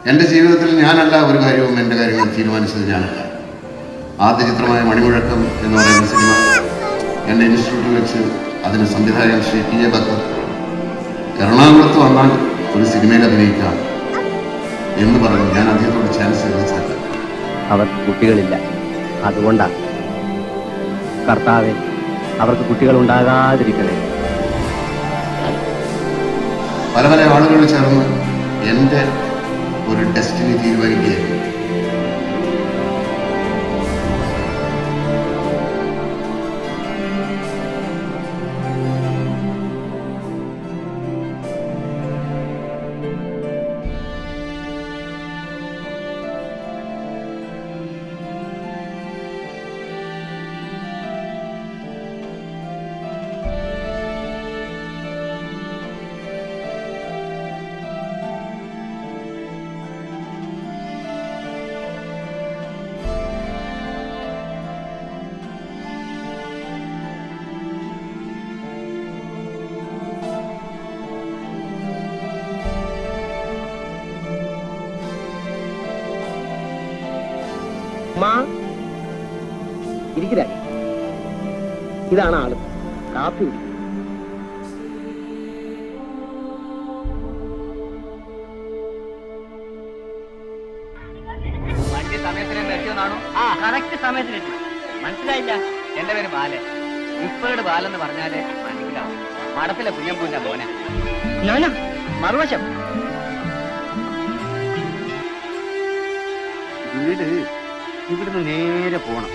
എൻ്റെ ജീവിതത്തിൽ ഞാനല്ല ഒരു കാര്യവും എൻ്റെ കാര്യങ്ങൾ തീരുമാനിച്ചത് ഞാനല്ല. ആദ്യ ചിത്രമായ മണിമുഴക്കം എന്ന് പറയുന്ന സിനിമ എൻ്റെ ഇൻസ്റ്റിറ്റ്യൂട്ടിൽ വെച്ച് അതിന് സംവിധായകൻ ശ്രീ ടി എ ബക്കർ എറണാകുളത്ത് വന്നാൽ ഒരു സിനിമയിൽ അഭിനയിക്കാം എന്ന് പറഞ്ഞു ഞാൻ അദ്ദേഹത്തോട് ചാൻസ് ചോദിച്ചല്ല. അവർക്ക് കുട്ടികളില്ല, അതുകൊണ്ടാണ്. കർത്താവേ, അവർക്ക് കുട്ടികൾ ഉണ്ടാകാതിരിക്കണേ. പല പല ആളുകൾ ചേർന്ന് എൻ്റെ ഒരു ഡെസ്റ്റിനി തീരുമാനിക്കുകയായിരുന്നു. ഇതാണ് ആള്. കാപ്പി വണ്ടി സമയത്തിന് നിർത്തിയതാണോ? ആ, കറക്റ്റ് സമയത്തിന് എത്തി. മനസ്സിലായില്ല? എന്റെ പേര് ബാല. ഇപ്പോഴുടെ ബാലെന്ന് പറഞ്ഞാല് മനസ്സിലാവും. മഠത്തിലെ കുഞ്ഞമ്പൂന്റെ മോനെ. ഞാനാ മറുവശം. വീട് ഇവിടുന്ന് നേരെ പോണം.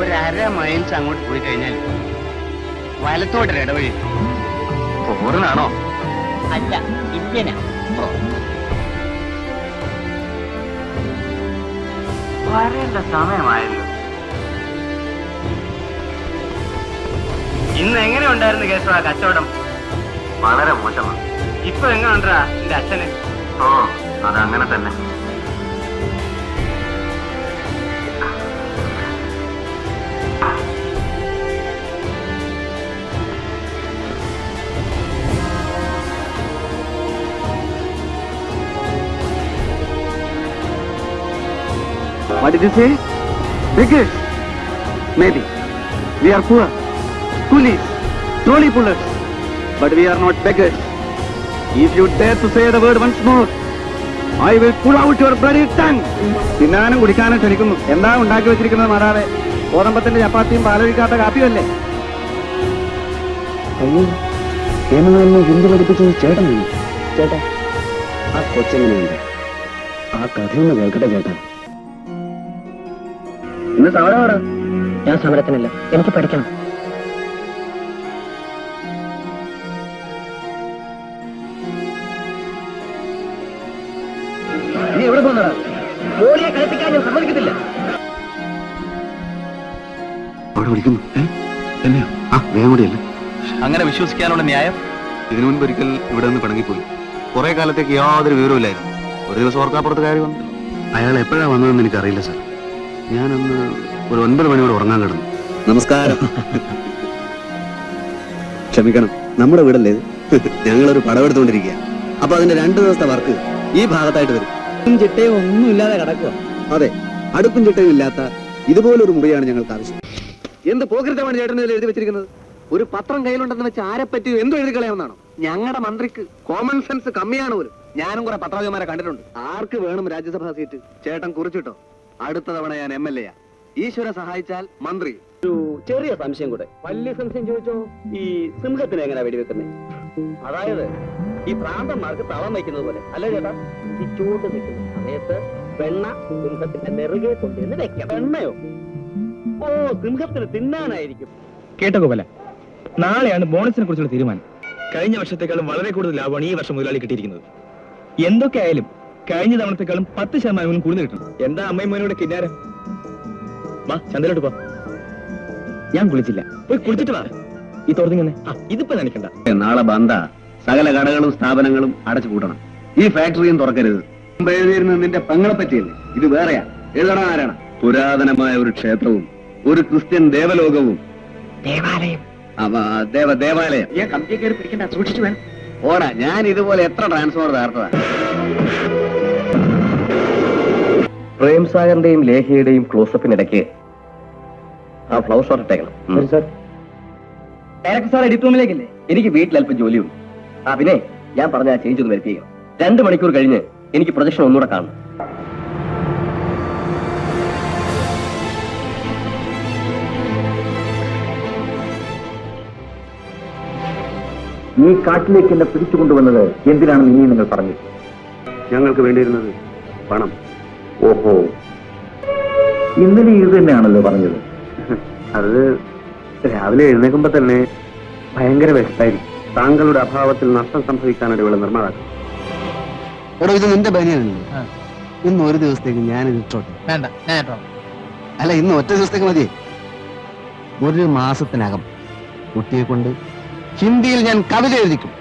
ഒരു1/2 മൈൽസ് അങ്ങോട്ട് പോയി കഴിഞ്ഞാൽ വലത്തോട്ടൊരു ഇടവഴി. ഫോറിനാണോ? അല്ല, ഇന്ത്യനാ. വരേണ്ട സമയമായല്ലോ. ഇന്ന് എങ്ങനെ ഉണ്ടായിരുന്നു കേശവ കച്ചവടം? വളരെ മോശമാണ്. ഇപ്പൊ എങ്ങനെ ഉണ്ടാ എന്റെ അച്ഛന്? ഓ, അതങ്ങനെ തന്നെ. What did you say? Beggars? Maybe. We are poor. Coolies. Trolley pullers. But we are not beggars. If you dare to say the word once more, I will pull out your bloody tongue. തിന്നാനും കുടിക്കാനും ക്ഷണിക്കുന്നു. എന്താ ഉണ്ടാക്കി വെച്ചിരിക്കുന്നത് മാറാതെ? ഗോതമ്പത്തിന്റെ ചപ്പാത്തിയും പാലൊഴിക്കാത്ത കാപ്പിയല്ലേ? അയ്യോ, കേരള ഹിന്ദി പഠിപ്പിച്ചത് ചേട്ടനാണ്. ചേട്ടാ, ആ കൊച്ചെങ്ങനെയുണ്ട്? ആ കഥയൊന്ന് കേൾക്കട്ടെ ചേട്ടാ. ഇന്ന് സമരമാണ്. ഞാൻ സമരത്തിനല്ല, എനിക്ക് പഠിക്കണം. നീ എവിടെ പോന്നടാ? മോളിയെ കളിപ്പിക്കാൻ ഞാൻ സമ്മതിക്കത്തില്ല. അവിടെ വിളിക്കുന്നു. എന്നെയോ? ആ, വേഗം കൂടിയല്ലേ. അങ്ങനെ വിശ്വസിക്കാനുള്ള ന്യായം? ഇതിനു മുൻപ് ഒരിക്കൽ ഇവിടെ നിന്ന് പിണങ്ങിപ്പോയി. കുറെ കാലത്തേക്ക് യാതൊരു വിവരമില്ലായിരുന്നു. ഒരു ദിവസം ഓർക്കാപ്പുറത്ത് കാര്യം വന്നു. അയാൾ എപ്പോഴാണ് വന്നതെന്ന് എനിക്കറിയില്ല സാർ. ഞാനന്ന് ഒരു 9 മണിയോടെ ഉറങ്ങാൻ കിടന്നു. നമസ്കാരം. ക്ഷമിക്കണം, നമ്മുടെ വീടല്ലേ ഇത്? ഞങ്ങളൊരു പടമെടുത്തുകൊണ്ടിരിക്കുക. അപ്പൊ അതിന്റെ 2 ദിവസത്തെ വർക്ക് ഈ ഭാഗത്തായിട്ട് വരും. ചിട്ടയും ഒന്നും ഇല്ലാതെ കിടക്കുക. അതെ, അടുക്കും ചിട്ടയും ഇല്ലാത്ത ഇതുപോലൊരു മുറിയാണ് ഞങ്ങൾക്ക് ആവശ്യം. എന്ത് പോകൃതമാണ് ചേട്ടൻ എഴുതി വെച്ചിരിക്കുന്നത്? ഒരു പത്രം കയ്യിലുണ്ടെന്ന് വെച്ച് ആരെപ്പറ്റി എന്തോ എഴുതി കളയാവുന്നതാണോ? ഞങ്ങളുടെ മന്ത്രിക്ക് കോമൺ സെൻസ് കമ്മിയാണ് പോലും. ഞാനും കുറെ പത്രമാരെ കണ്ടിട്ടുണ്ട്. ആർക്ക് വേണം രാജ്യസഭാ സീറ്റ്? ചേട്ടൻ കുറിച്ചിട്ടോ? അടുത്ത തവണ ഞാൻ MLA. ഈശ്വര സഹായിച്ചാൽ മന്ത്രി. ഒരു ചെറിയ സംശയം കൂടെ. വലിയ സംശയം ചോദിച്ചോ? ഈ സിംഹത്തിന് എങ്ങനെ വെടിവെക്കുന്നേ? അതായത് ഈ പ്രാന്തന്മാർക്ക് തളം വയ്ക്കുന്നത് പോലെ അല്ലേ ചേട്ടാ? ഈ ചൂട് നിൽക്കുന്ന സമയത്ത് വെണ്ണ സിംഹത്തിന്റെ നെറുകെ കൊണ്ടുവന്ന് വെക്കാം. വെണ്ണയോ? ഓ, സിംഹത്തിന് തിന്നാനായിരിക്കും. കേട്ടോ ഗോപാല, നാളെയാണ് ബോണസിനെ കുറിച്ചുള്ള തീരുമാനം. കഴിഞ്ഞ വർഷത്തെക്കാളും വളരെ കൂടുതൽ ലാഭമാണ് ഈ വർഷം മുതലാളി കിട്ടിയിരിക്കുന്നത്. എന്തൊക്കെ ആയാലും കഴിഞ്ഞ തവണത്തെക്കാളും 10% കൂടുതൽ കിട്ടും. എന്താ അമ്മയും കിന്നാരം? വാ, ചന്തയിലോട്ട് പോ. ഞാൻ കുളിച്ചില്ല, പോയി കുളിച്ചിട്ട് വാ. ഈ തോർന്നിങ്ങനെ ഇതിപ്പോ നനയ്ക്കണ്ട. നാളെ ബന്ധാ. സകല കടകളും സ്ഥാപനങ്ങളും അടച്ചു പൂട്ടണം. ഈ ഫാക്ടറിയും തുറക്കരുത്. എഴുതിയിരുന്നത് നിന്റെ പെങ്ങളെ പറ്റിയല്ലേ? ഇത് വേറെയാ. എഴുതണം ആരാണ്? പുരാതനമായ ഒരു ക്ഷേത്രവും ഒരു ക്രിസ്ത്യൻ ദേവലോകവും. ദേവാലയം. ദേവാലയം. കമ്പിയെ കയറി പിടിക്കണ്ട, സൂക്ഷിച്ചു വേണം. ഓടാ, ഞാൻ ഇതുപോലെ എത്ര ട്രാൻസ്ഫോർ തകർത്തതാ. പ്രേം സാഗറിന്റെയും ലേഖയുടെയും ക്ലോസപ്പിനിടയ്ക്ക് ആ ഫ്ലവർ ഷോട്ട് ഇട്ടേക്കണം. ഡയറക്ടർ സാർ എഡിറ്റ് റൂമിലേക്കില്ലേ? എനിക്ക് വീട്ടിൽ അല്പം ജോലിയുണ്ട്. പിന്നെ ഞാൻ പറഞ്ഞ ആ ചേഞ്ച് ഒന്ന് വരുത്തിക്കണം. 2 മണിക്കൂർ കഴിഞ്ഞ് എനിക്ക് പ്രൊജക്ഷൻ ഒന്നുകൂടെ കാണണം. ഈ കാട്ടിലേക്ക് എന്നെ പിടിച്ചുകൊണ്ടുവന്നത് എന്തിനാണെന്ന് ഇനി നിങ്ങൾ പറഞ്ഞു. ഞങ്ങൾക്ക് വേണ്ടിയിരുന്നത് പണം. ഓഹോ, ഇന്നലെ ഇത് തന്നെയാണല്ലോ പറഞ്ഞത്. അത് രാവിലെ എഴുന്നേൽക്കുമ്പോ തന്നെ ഭയങ്കര വിശപ്പായിരിക്കും. താങ്കളുടെ അഭാവത്തിൽ നഷ്ടം സംഭവിക്കാനാണ് ഇവിടെ നിർമ്മാതാക്കൾ. എടോ, ഇത് നിന്റെ ബനിയനല്ലേ? ഇന്ന് ഒരു ദിവസത്തേക്ക് ഞാനിത് ഇട്ടോട്ടെ. വേണ്ട, ഞാൻ കേട്ടോ. അല്ല, ഇന്ന് ഒറ്റ ദിവസത്തേക്ക് മതി. 1 മാസത്തിനകം കുട്ടിയെ കൊണ്ട് ഹിന്ദിയിൽ ഞാൻ കവിത എഴുതിക്കും.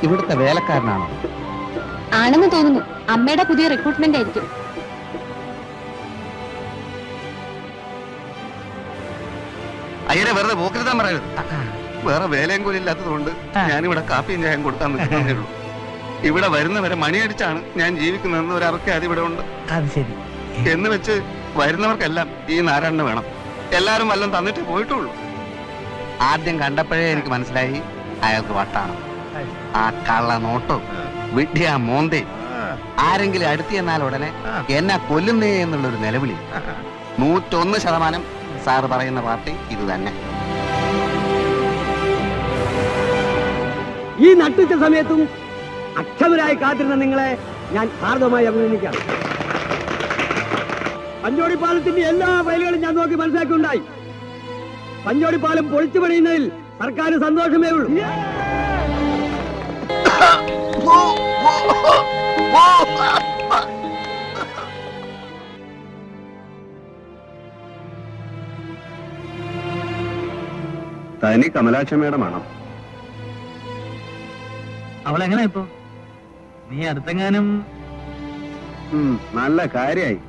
ഇവിടുത്തെ വേലക്കാരനാണോ? ആണെന്ന് തോന്നുന്നു. അമ്മയുടെ പുതിയ റിക്രൂട്ട്മെന്റ് ആയിരിക്കും. അയ്യരെ വെറുതെ പോക്കരുതാൻ പറയരുത്. വേറെ വേലയും കൂടി ഇല്ലാത്തതുകൊണ്ട് ഞാനിവിടെ കാപ്പിയും ചായം കൊടുക്കാൻ നിൽക്കുന്നേ ഉള്ളൂ. ഇവിടെ വരുന്നവരെ മണിയടിച്ചാണ് ഞാൻ ജീവിക്കുന്നതെന്ന് ഒരു അറക്കാതെ ഇവിടെ ഉണ്ട്. അത് ശരി. എന്ന് വെച്ച് വരുന്നവർക്കെല്ലാം ഈ നാരായണന് വേണം. എല്ലാരും വല്ലതും തന്നിട്ടേ പോയിട്ടുള്ളൂ. ആദ്യം കണ്ടപ്പോഴേ എനിക്ക് മനസ്സിലായി അയാൾക്ക് വട്ടാണ്. ആ കള്ള നോട്ടോ വിഡ്ഢിയ മോന്തേ ആരെങ്കിലും അടുത്ത് ചെന്നാൽ ഉടനെ എന്നെ കൊല്ലുന്നേ എന്നുള്ളൊരു നിലവിളി. 101% സാറ് പറയുന്ന പാർട്ടി ഇത് തന്നെ. ഈ നട്ടുച്ച സമയത്തും അക്ഷമരായി കാത്തിരുന്ന നിങ്ങളെ ഞാൻ ഹാർദമായി അഭിനന്ദിക്കാം. പഞ്ചോടിപ്പാലത്തിന്റെ എല്ലാ ഫയലുകളും ഞാൻ നോക്കി മനസ്സിലാക്കിയുണ്ടായി. പഞ്ചോടിപ്പാലം പൊളിച്ചു പണിയുന്നതിൽ സർക്കാർ സന്തോഷമേ ഉള്ളൂ. തനി കമലാക്ഷമ്മയുടെ മണം. അവളെങ്ങനെ ഇപ്പോ? നീ അടുത്തെങ്ങാനും? നല്ല കാര്യായി.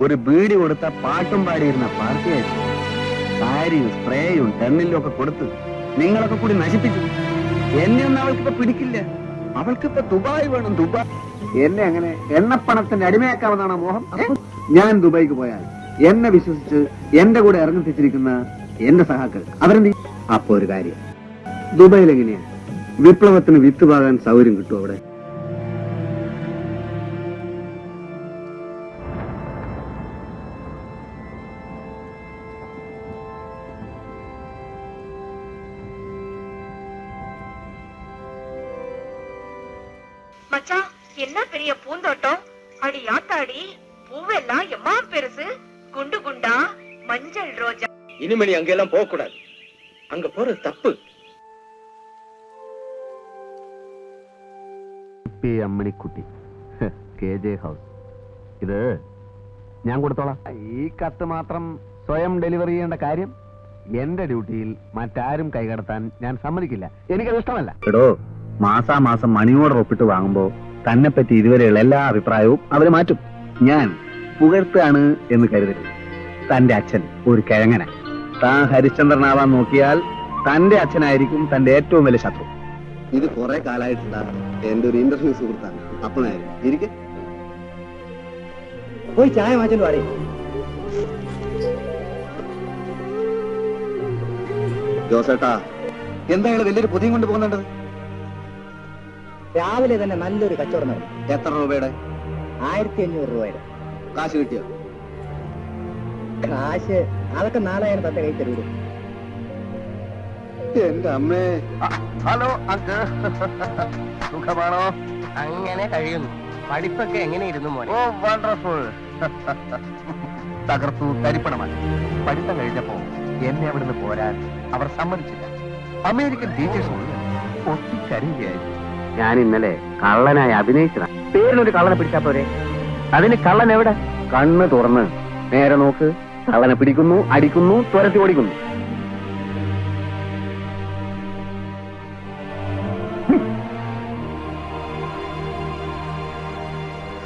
ഒരു ബീഡി കൊടുത്ത പാട്ടും പാടിയിരുന്ന പാർട്ടിയായിരുന്നു. സാരിയും സ്പ്രേയും ടെണ്ണിലും ഒക്കെ കൊടുത്ത് നിങ്ങളൊക്കെ കൂടി നശിപ്പിച്ചു. എന്നെ ഒന്നും അവൾക്കിപ്പോ പിടിക്കില്ല. അവൾക്കിപ്പോ ദുബായ് വേണം. ദുബായ്. എന്നെ അങ്ങനെ എണ്ണപ്പണത്തിന്റെ അടിമയാക്കാമെന്നാണ് മോഹം. ഞാൻ ദുബായിക്ക് പോയാൽ എന്നെ വിശ്വസിച്ച് എന്റെ കൂടെ ഇറങ്ങി തിരിച്ചിരിക്കുന്ന എന്റെ സഹാക്കൾ അവരെന്ത്? അപ്പൊ ഒരു കാര്യം, ദുബായിൽ എങ്ങനെയാ വിപ്ലവത്തിന് വിത്ത് പാകാൻ സൗകര്യം കിട്ടും അവിടെ? மச்சான், என்ன பெரிய பூந்தோட்டம்! அடி ஆத்தாடி, பூவெல்லாம் எம்மா பெருசு! குண்டு குண்டா மஞ்சள் ரோஜா. இனிமே நீ அங்கெல்லாம் போக கூடாது. அங்க போறது தப்பு. Ammanikutty, KJ house. ഇത് ഞാൻ കൊടുത്തോളാം. ഈ കത്ത് മാത്രം സ്വയം ഡെലിവറി ചെയ്യേണ്ട കാര്യം എന്റെ ഡ്യൂട്ടിയിൽ മറ്റാരും കൈകടത്താൻ ഞാൻ സമ്മതിക്കില്ല. എനിക്കത് ഇഷ്ടമല്ല. എടോ, മാസാമാസം മണി ഓർഡർ ഒപ്പിട്ട് വാങ്ങുമ്പോ തന്നെ പറ്റി ഇതുവരെയുള്ള എല്ലാ അഭിപ്രായവും അവര് മാറ്റും. ഞാൻ പുകഴ്ത്താണ് എന്ന് കരുതരുത്. തന്റെ അച്ഛൻ ഒരു കിഴങ്ങന. താൻ ഹരിശ്ചന്ദ്രനാവാൻ നോക്കിയാൽ തന്റെ അച്ഛനായിരിക്കും തന്റെ ഏറ്റവും വലിയ ശത്രു. ഇത് കുറെ കാലമായിട്ടുള്ള എന്റെ ഒരു ഇന്റർവ്യൂ സുഹൃത്താണ്. അപ്പനായിരുന്നു. ഇരിക്കെ പോയി ചായ മാറ്റം പാടി. ജോസേട്ടാ, എന്തായാലും വലിയൊരു പൊതിയും കൊണ്ട് പോകുന്നുണ്ടത്? രാവിലെ തന്നെ നല്ലൊരു കച്ചവടം നടന്നു. എത്ര രൂപയുടെ? 1500 രൂപയുടെ. കാശ് കിട്ടിയോ? കാശ് അതൊക്കെ 4000 തന്റെ കൈ തരൂ. എന്റെ അമ്മേ. ഹലോ അങ്കിൾ, സുഖമാണോ? അങ്ങനെ കഴിയുന്നു. പഠിപ്പൊക്കെ എങ്ങനെ ഇരുന്നു മോനെ? ഓ, വണ്ടർഫുൾ. തകർത്തു തരിപ്പണമാണ്. പഠിത്തം കഴിഞ്ഞപ്പോ എന്നെ അവിടുന്ന് പോരാൻ അവർ സമ്മതിച്ചില്ല. അമേരിക്കൻ ടീച്ചേഴ്സ് ഒത്തിക്കരയുകയായിരുന്നു. ഞാൻ ഇന്നലെ കള്ളനായി അഭിനയിച്ചതാണ്. പേരിനൊരു കള്ളനെ പിടിച്ചാ പോരെ? അതിന് കള്ളൻ എവിടെ? കണ്ണ് തുറന്ന് നേരെ നോക്ക്. കള്ളനെ പിടിക്കുന്നു, അടിക്കുന്നു, തുരത്തി ഓടിക്കുന്നു.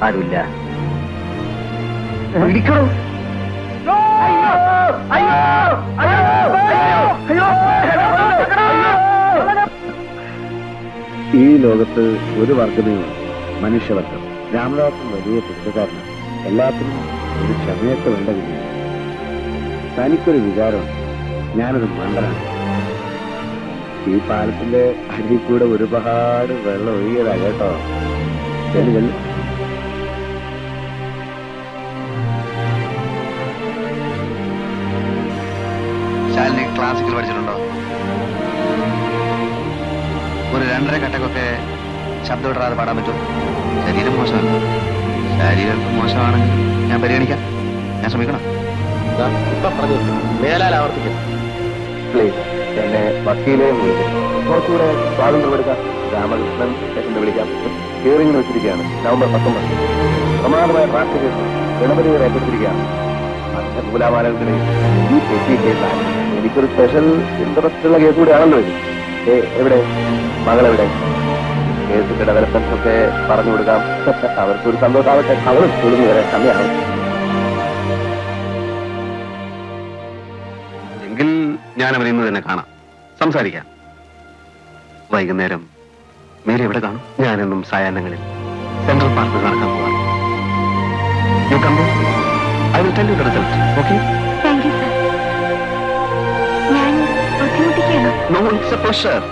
ആരുമില്ല. പിടിക്കണോ? ഈ ലോകത്ത് ഒരു വർഗമേ ഉള്ളൂ, മനുഷ്യവർഗം. രാമദാസൻ വലിയ പുസ്തകാരനാണ്. എല്ലാത്തിനും ഒരു ക്ഷമയൊക്കെ വേണ്ടതില്ല. തനിക്കൊരു വികാരമുണ്ട്, ഞാനൊരു മണ്ടനാണ്. ഈ പാലത്തിന്റെ അടിയിൽ കൂടെ ഒരുപാട് വെള്ളം ഒഴുകിയതാ കേട്ടോ. ചെല്ലു ചെല്ലു. ശാലിനി ക്ലാസിക്കൽ പഠിച്ചിട്ടുണ്ടോ? ഒരു 2.5 കട്ടക്കൊക്കെ ശബ്ദം ഇടാതെ പാടാൻ പറ്റും. ശരീരം മോശമാണ്. ശരീരം മോശമാണെങ്കിൽ ഞാൻ പരിഗണിക്കാം. ഞാൻ ശ്രമിക്കണം. മേലാൽ ആവർത്തിക്കും. പ്ലീസ് എന്നെ വക്കീലെ വിളിക്കും. കുറച്ചുകൂടെ സ്വാതന്ത്ര്യമെടുക്കാം. രാമകൃഷ്ണൻ എന്ന് വിളിക്കാം. ഹിയറിംഗിന് വെച്ചിരിക്കുകയാണ് നവംബർ 19. സമാനമായ ട്രാഫിക് കേസ് ഗണപതിയെ ഏർപ്പെടുത്തിയിരിക്കുകയാണ്. മൂലാമാലകൾക്കിടയിൽ ഈ പെറ്റി കേസാണ്. എനിക്കൊരു സ്പെഷ്യൽ ഇൻട്രസ്റ്റ് ഉള്ള കേസ് കൂടെയാണല്ലോ ഇത്. എവിടെ മകളെവിടെ? കേസിന്റെ ഡെവലപ്മെന്റ്സ് ഒക്കെ പറഞ്ഞു കൊടുക്കാം. അവർക്കൊരു സന്തോഷമാവട്ടെ. അവർ സ്കൂളിൽ വരെ സമയമാവും. എങ്കിൽ ഞാൻ അവനെ ഇന്ന് തന്നെ കാണാം, സംസാരിക്കാം. വൈകുന്നേരം മേലെ എവിടെ കാണും? ഞാനെന്നും സായാഹ്നങ്ങളിൽ സെൻട്രൽ പാർക്കിൽ നടക്കാൻ പോവാം. You come I will tell you the result. Okay? Thank you sir. ഞാൻ ബുദ്ധിമുട്ടിക്കുകയാണോ? No, it's a pleasure.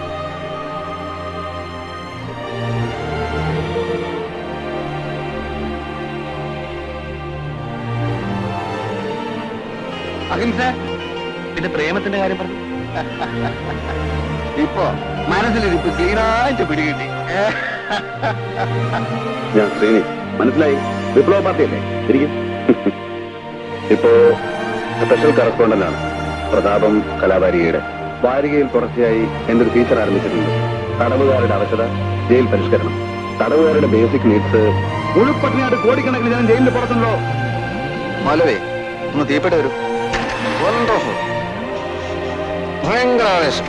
അഹിംസ, പിന്നെ പ്രേമത്തിന്റെ കാര്യം പറഞ്ഞു. ഇപ്പോ മനസ്സിലിരിപ്പ് ക്ലീനായിട്ട് പിടികിട്ടി. ഞാൻ ശ്രീനി, മനസ്സിലായി. വിപ്ലവ പാർട്ടിയല്ലേ? ശരിക്കും ഇപ്പോ സ്പെഷ്യൽ കറസ്പോണ്ടന്റ് ആണ് പ്രതാപം കലാവാരികയുടെ. വാരികയിൽ തുടർച്ചയായി എന്റെ ഒരു ഫീച്ചർ ആരംഭിച്ചിട്ടുണ്ട്. തടവുകാരുടെ അവശത, ജയിൽ പരിഷ്കരണം, തടവുകാരുടെ ബേസിക് നീഡ്സ്. ഉൾപ്പട്ടിനായിട്ട് കോടിക്കണക്കിന് ഞാൻ ജയിലിൽ പുറത്തുണ്ടോ? മാലവേ, ഒന്ന് തീപ്പെട്ട് വരും. ഭയങ്കര ആവേശം.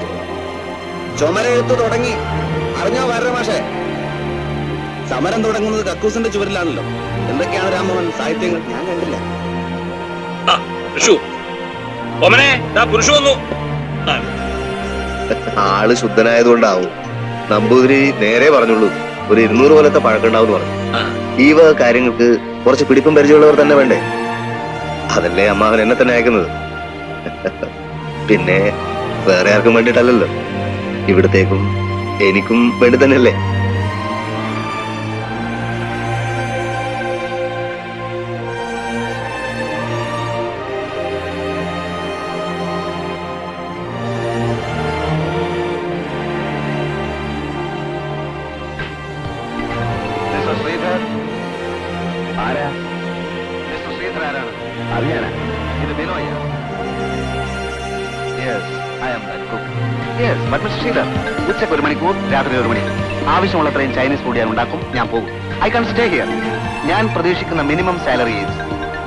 ചുമരെഴുത്ത് തുടങ്ങി. അറിഞ്ഞോ വരേ മാഷേ? സമരം തുടങ്ങുന്നത് കക്കൂസിന്റെ ചുവരിലാണല്ലോ. എന്തൊക്കെയാണ് രാമമോഹൻ സാഹിത്യങ്ങൾ? ഞാൻ കണ്ടില്ല. ആള് ശുദ്ധനായതുകൊണ്ടാവും. നമ്പൂതിരി നേരെ പറഞ്ഞുള്ളൂ, ഒരു 200 കൊല്ലത്തെ പഴക്കമുണ്ടാവും പറഞ്ഞു. ഈ വക കാര്യങ്ങൾക്ക് കുറച്ച് പിടിപ്പും പരിചയമുള്ളവർ തന്നെ വേണ്ടേ? അതല്ലേ അമ്മാവൻ എന്നെ തന്നെ അയക്കുന്നത്. പിന്നെ വേറെ ആർക്കും വേണ്ടിയിട്ടല്ലല്ലോ, ഇവിടത്തേക്കും എനിക്കും വേണ്ടി തന്നെയല്ലേ. മിസ്റ്റർ ശ്രീധർ ആരാ? മിസ്റ്റർ ശ്രീധർ ആരാണ്? അറിയാനാ? ഇത് Binoy. Yes, I am that cook. Yes, but mister Sridhar, ഉച്ചയ്ക്ക് 1 മണിക്കൂർ, രാത്രി 1 മണി, ആവശ്യമുള്ളത്രയും ചൈനീസ് ഫുഡ് ഞാൻ ഉണ്ടാക്കും. ഞാൻ പോകും. I can stay here. ഞാൻ പ്രതീക്ഷിക്കുന്ന minimum salary is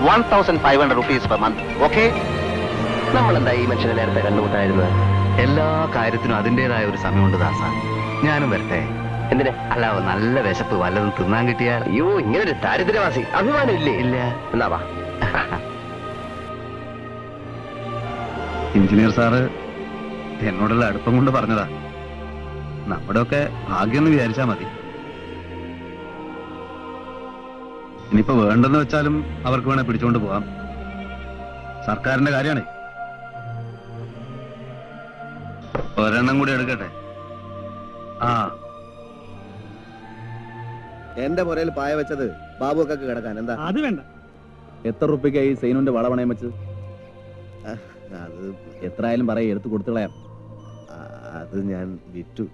1500 rupees per month. Okay? നമ്മളെന്താ ഈ മനുഷ്യനെ നേരത്തെ കണ്ടുമുട്ടായിരുന്നത്? എല്ലാ കാര്യത്തിനും അതിൻ്റെതായ ഒരു സമയമുണ്ട് ദാസ. ഞാനും വരട്ടെ. എന്തിനാ? അല്ല, നല്ല വിശപ്പ്, വല്ലതും തിന്നാൻ കിട്ടിയാൽ. അയ്യോ, ഇങ്ങനെ ഒരു ദാരിദ്ര്യവാസി അഭിമാനം ഇല്ലേ? ഇല്ല. എന്നാ വാ. എഞ്ചിനീയർ സാറ് എന്നോടുള്ള അടുപ്പം കൊണ്ട് പറഞ്ഞതാ. നമ്മുടെ ഒക്കെ ഭാഗ്യം എന്ന് വിചാരിച്ചാ മതി. ഇനിയിപ്പോ വേണ്ടെന്ന് വെച്ചാലും അവർക്ക് വേണേ പിടിച്ചോണ്ട് പോവാം. സർക്കാരിന്റെ കാര്യമാണ്. ഒരെണ്ണം കൂടി എടുക്കട്ടെ. ആ, എന്റെ പുരയിൽ പായ വെച്ചത് ബാബുക്കൊക്കെ കിടക്കാൻ. എന്താ? അത് വേണ്ട. എത്ര റുപ്യക്കായി സൈനുവിന്റെ വളപണയം വെച്ചത്? അത് എത്രയായാലും പറയും, എടുത്ത് കൊടുത്തുകളയാം. അത് ഞാൻ വിറ്റു.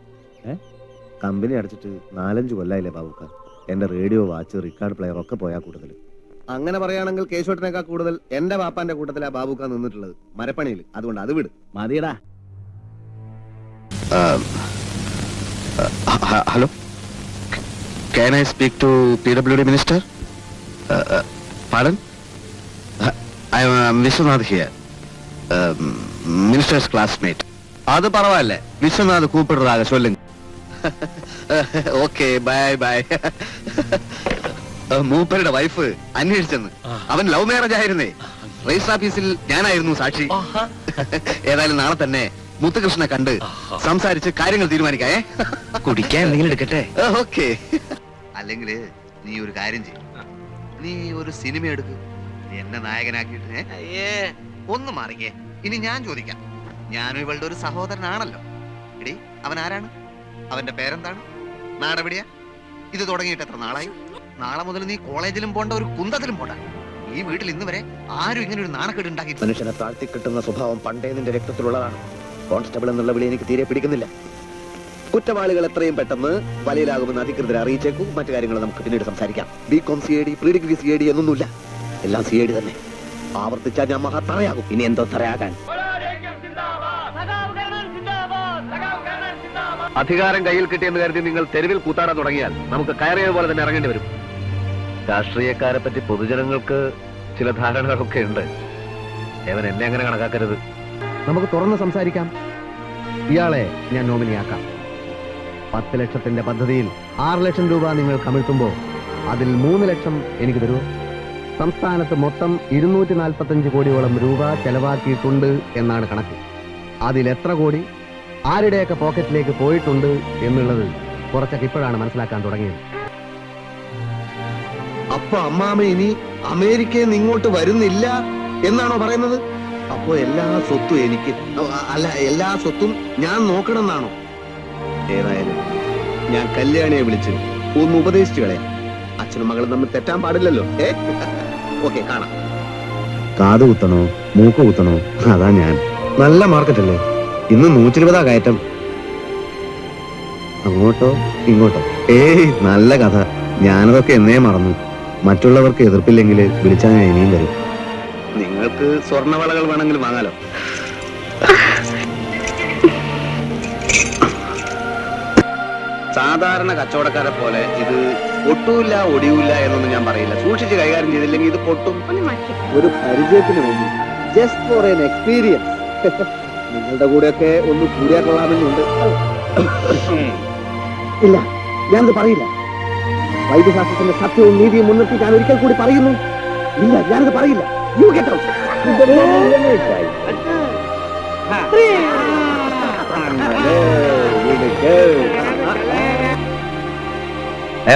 കമ്പനി അടച്ചിട്ട് 4-5 കൊല്ലായില്ലേ ബാബുക്ക. എന്റെ റേഡിയോ, വാച്ച്, റിക്കാർഡ് പ്ലെയർ ഒക്കെ പോയാ കൂടുതൽ. അങ്ങനെ പറയുകയാണെങ്കിൽ കേശോട്ടിനേക്കാൾ കൂടുതൽ എന്റെ പാപ്പാന്റെ കൂട്ടത്തിലാ ബാബുക്ക നിന്നിട്ടുള്ളത് മരപ്പണിയിൽ. അതുകൊണ്ട് അത് വിട്, മതിയടാ. Hello, can I speak to PWD minister? Pardon? I am Vishwanath here. Minister's classmate. അത് പറവല്ലേ, വിശ്വനാഥ് കൂപ്പിടുന്നതാക ചൊല്ലുங்க. Okay, bye bye. മൂപ്പരുടെ വൈഫ് അന്വേഷിച്ചെന്ന്. അവൻ ലവ് മാരേജ് ആയിരുന്നേ. രജിസ്റ്റർ ഓഫീസിൽ ഞാനായിരുന്നു സാക്ഷി. ഏതായാലും നാളെ തന്നെ മുത്തുകൃഷ്ണനെ കണ്ട് സംസാരിച്ച് കാര്യങ്ങൾ തീരുമാനിക്കായേ. കുടിക്കാൻ എന്തെങ്കിലും എടുക്കട്ടെ? ഓക്കെ. അല്ലെങ്കിൽ നീ ഒരു കാര്യം ചെയ്യും, നീ ഒരു സിനിമ എടുക്ക്, നീ എന്നെ നായകനാക്കിയിട്ട്. ഒന്ന് മാറിക്കേ. ഇനി ഞാൻ ചോദിക്കാം, ഞാനും ഇവളുടെ ഒരു സഹോദരനാണല്ലോ. എടി, അവൻ ആരാണ്? അവന്റെ പേരെന്താണ്? നാടെവിടെയാ? ഇത് തുടങ്ങിയിട്ട് എത്ര നാളായി? നാളെ മുതൽ നീ കോളേജിലും പോണ്ട, ഒരു കുന്തത്തിലും പോണ്ട. ഈ വീട്ടിൽ ഇന്ന് വരെ ആരും ഇങ്ങനെ ഒരു നാണക്കേട് ഉണ്ടാക്കി. മനുഷ്യനെ താഴ്ത്തി കിട്ടുന്ന സ്വഭാവം പണ്ടേ നിന്റെ രക്തത്തിലുള്ളതാണ്. കോൺസ്റ്റബിൾ എന്നുള്ള വിളി എനിക്ക് തീരെ പിടിക്കുന്നില്ല. കുറ്റവാളികൾ എത്രയും പെട്ടെന്ന് വലയിലാകുമെന്ന് അധികൃതരെ അറിയിച്ചേക്കും. മറ്റു കാര്യങ്ങൾ നമുക്ക് പിന്നീട് സംസാരിക്കാം. BCom CAD, pre degree CAD എന്നൊന്നുമില്ല, എല്ലാം CAD തന്നെ. ആവർത്തിച്ചാൽ ഞാൻ മഹാത്തറയാകും. ഇനി എന്തോ തറയാകാൻ? അധികാരം കയ്യിൽ കിട്ടിയെന്ന് കരുതി നിങ്ങൾ തെരുവിൽ കൂത്താടാൻ തുടങ്ങിയാൽ നമുക്ക് കയറിയത് പോലെ തന്നെ ഇറങ്ങേണ്ടി വരും. രാഷ്ട്രീയക്കാരെ പറ്റി പൊതുജനങ്ങൾക്ക് ചില ധാരണകളൊക്കെ ഉണ്ട്. അവൻ എന്നെ അങ്ങനെ കണക്കാക്കരുത്. നമുക്ക് തുറന്ന് സംസാരിക്കാം. ഇയാളെ ഞാൻ നോമിനിയാക്കാം. 10 ലക്ഷത്തിന്റെ പദ്ധതിയിൽ 6 ലക്ഷം രൂപ നിങ്ങൾ കമിഴ്ത്തുമ്പോൾ അതിൽ 3 ലക്ഷം എനിക്ക് തരുമോ? സംസ്ഥാനത്ത് മൊത്തം 245 കോടിയോളം രൂപ ചെലവാക്കിയിട്ടുണ്ട് എന്നാണ് കണക്ക്. അതിൽ എത്ര കോടി ആരുടെയൊക്കെ പോക്കറ്റിലേക്ക് പോയിട്ടുണ്ട് എന്നുള്ളത് കുറച്ചൊക്കെ ഇപ്പോഴാണ് മനസ്സിലാക്കാൻ തുടങ്ങിയത്. അപ്പൊ അമ്മാമ ഇനി അമേരിക്കയിൽ നിന്ന് ഇങ്ങോട്ട് വരുന്നില്ല എന്നാണോ പറയുന്നത്? അപ്പോ എല്ലാ സ്വത്തും എനിക്ക്, അല്ല എല്ലാ സ്വത്തും ഞാൻ നോക്കണം എന്നാണോ? ഏതായാലും ഞാൻ കല്യാണിയെ വിളിച്ച് ഒന്ന് ഉപദേശിച്ചു കളയാം. അച്ഛനും മകളും തമ്മിൽ തെറ്റാൻ പാടില്ലല്ലോ. ഓക്കെ, കാണാം. കാത് കുത്തണോ മൂക്ക് കുത്തണോ? അതാ ഞാൻ. നല്ല മാർക്കറ്റ് അല്ലേ? ഇന്ന് 120 കയറ്റം. അങ്ങോട്ടോ ഇങ്ങോട്ടോ? നല്ല കഥ. ഞാനതൊക്കെ എന്നേ മറന്നു. മറ്റുള്ളവർക്ക് എതിർപ്പില്ലെങ്കിൽ വിളിച്ചാൽ ഞാൻ ഇനിയും വരും. നിങ്ങൾക്ക് സ്വർണവളകൾ വേണമെങ്കിൽ വാങ്ങാലോ. സാധാരണ കച്ചവടക്കാരെ പോലെ ഇത് പൊട്ടൂല്ല ഒടിയൂല്ല എന്നൊന്നും ഞാൻ പറയില്ല. സൂക്ഷിച്ച് കൈകാര്യം ചെയ്തില്ലെങ്കിൽ ഇത് പൊട്ടും. ഒരു പരിചയത്തിന് വേണ്ടി, ജസ്റ്റ് ഫോർ എൻ എക്സ്പീരിയൻസ്. നിങ്ങളുടെ കൂടെയൊക്കെ ഒന്ന് കൂടിയാൽ കൊള്ളാമെന്നുണ്ട്. ഇല്ല, ഞാനത് പറയില്ല. വൈദ്യശാസ്ത്രത്തിന്റെ സത്യവും നീതിയും മുൻനിർത്തി ഞാൻ ഒരിക്കൽ കൂടി പറയുന്നു, ഇല്ല, ഞാനത് പറയില്ല. You get out.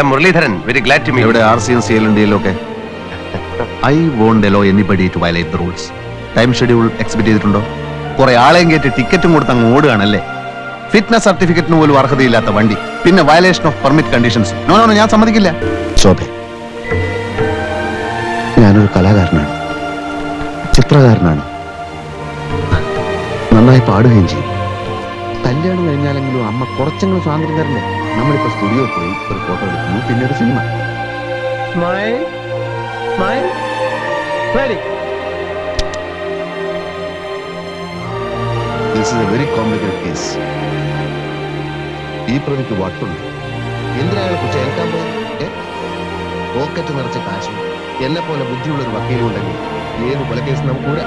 Muraleedharan, very glad to meet. ഇവിടെ RCM CLNDL ഒക്കെ I won't allow anybody to violate the rules. Time schedule expect ചെയ്തിട്ടുണ്ടോ? കുറെ ആളെയും കയറ്റി ടിക്കറ്റും കൊടുത്ത് അങ്ങ് ഓടുകയാണല്ലേ. ഫിറ്റ്നസ് സർട്ടിഫിക്കറ്റിന് പോലും അർഹതയില്ലാത്ത വണ്ടി, പിന്നെ violation of permit conditions. No, ഞാൻ സമ്മതിക്കില്ല. ശോഭെ, ഞാനൊരു കലാകാരനാണ്, ചിത്രകാരനാണ്, നന്നായി പാടുകയും ചെയ്യും. കല്യാണം കഴിഞ്ഞാലെങ്കിലും അമ്മ കുറച്ചെങ്കിലും സ്വാതന്ത്ര്യം തരണ്ടേ? നമ്മളിപ്പോ സ്റ്റുഡിയോ പോയി ഒരു ഫോട്ടോ എടുക്കുന്നു, പിന്നെ ഒരു cinema. This is a very complicated case. ഈ പ്രതിക്ക് വട്ടുണ്ട്. എന്തിനാണ് കുറ്റം ഏൽക്കാൻ പോയത്? പോക്കറ്റ് നിറച്ച കാശും എന്നെ പോലെ ബുദ്ധിയുള്ള ഒരു വക്കീലും ഉണ്ടെങ്കിൽ ഏത് കൊലക്കേസ് നമുക്ക് കൂടെ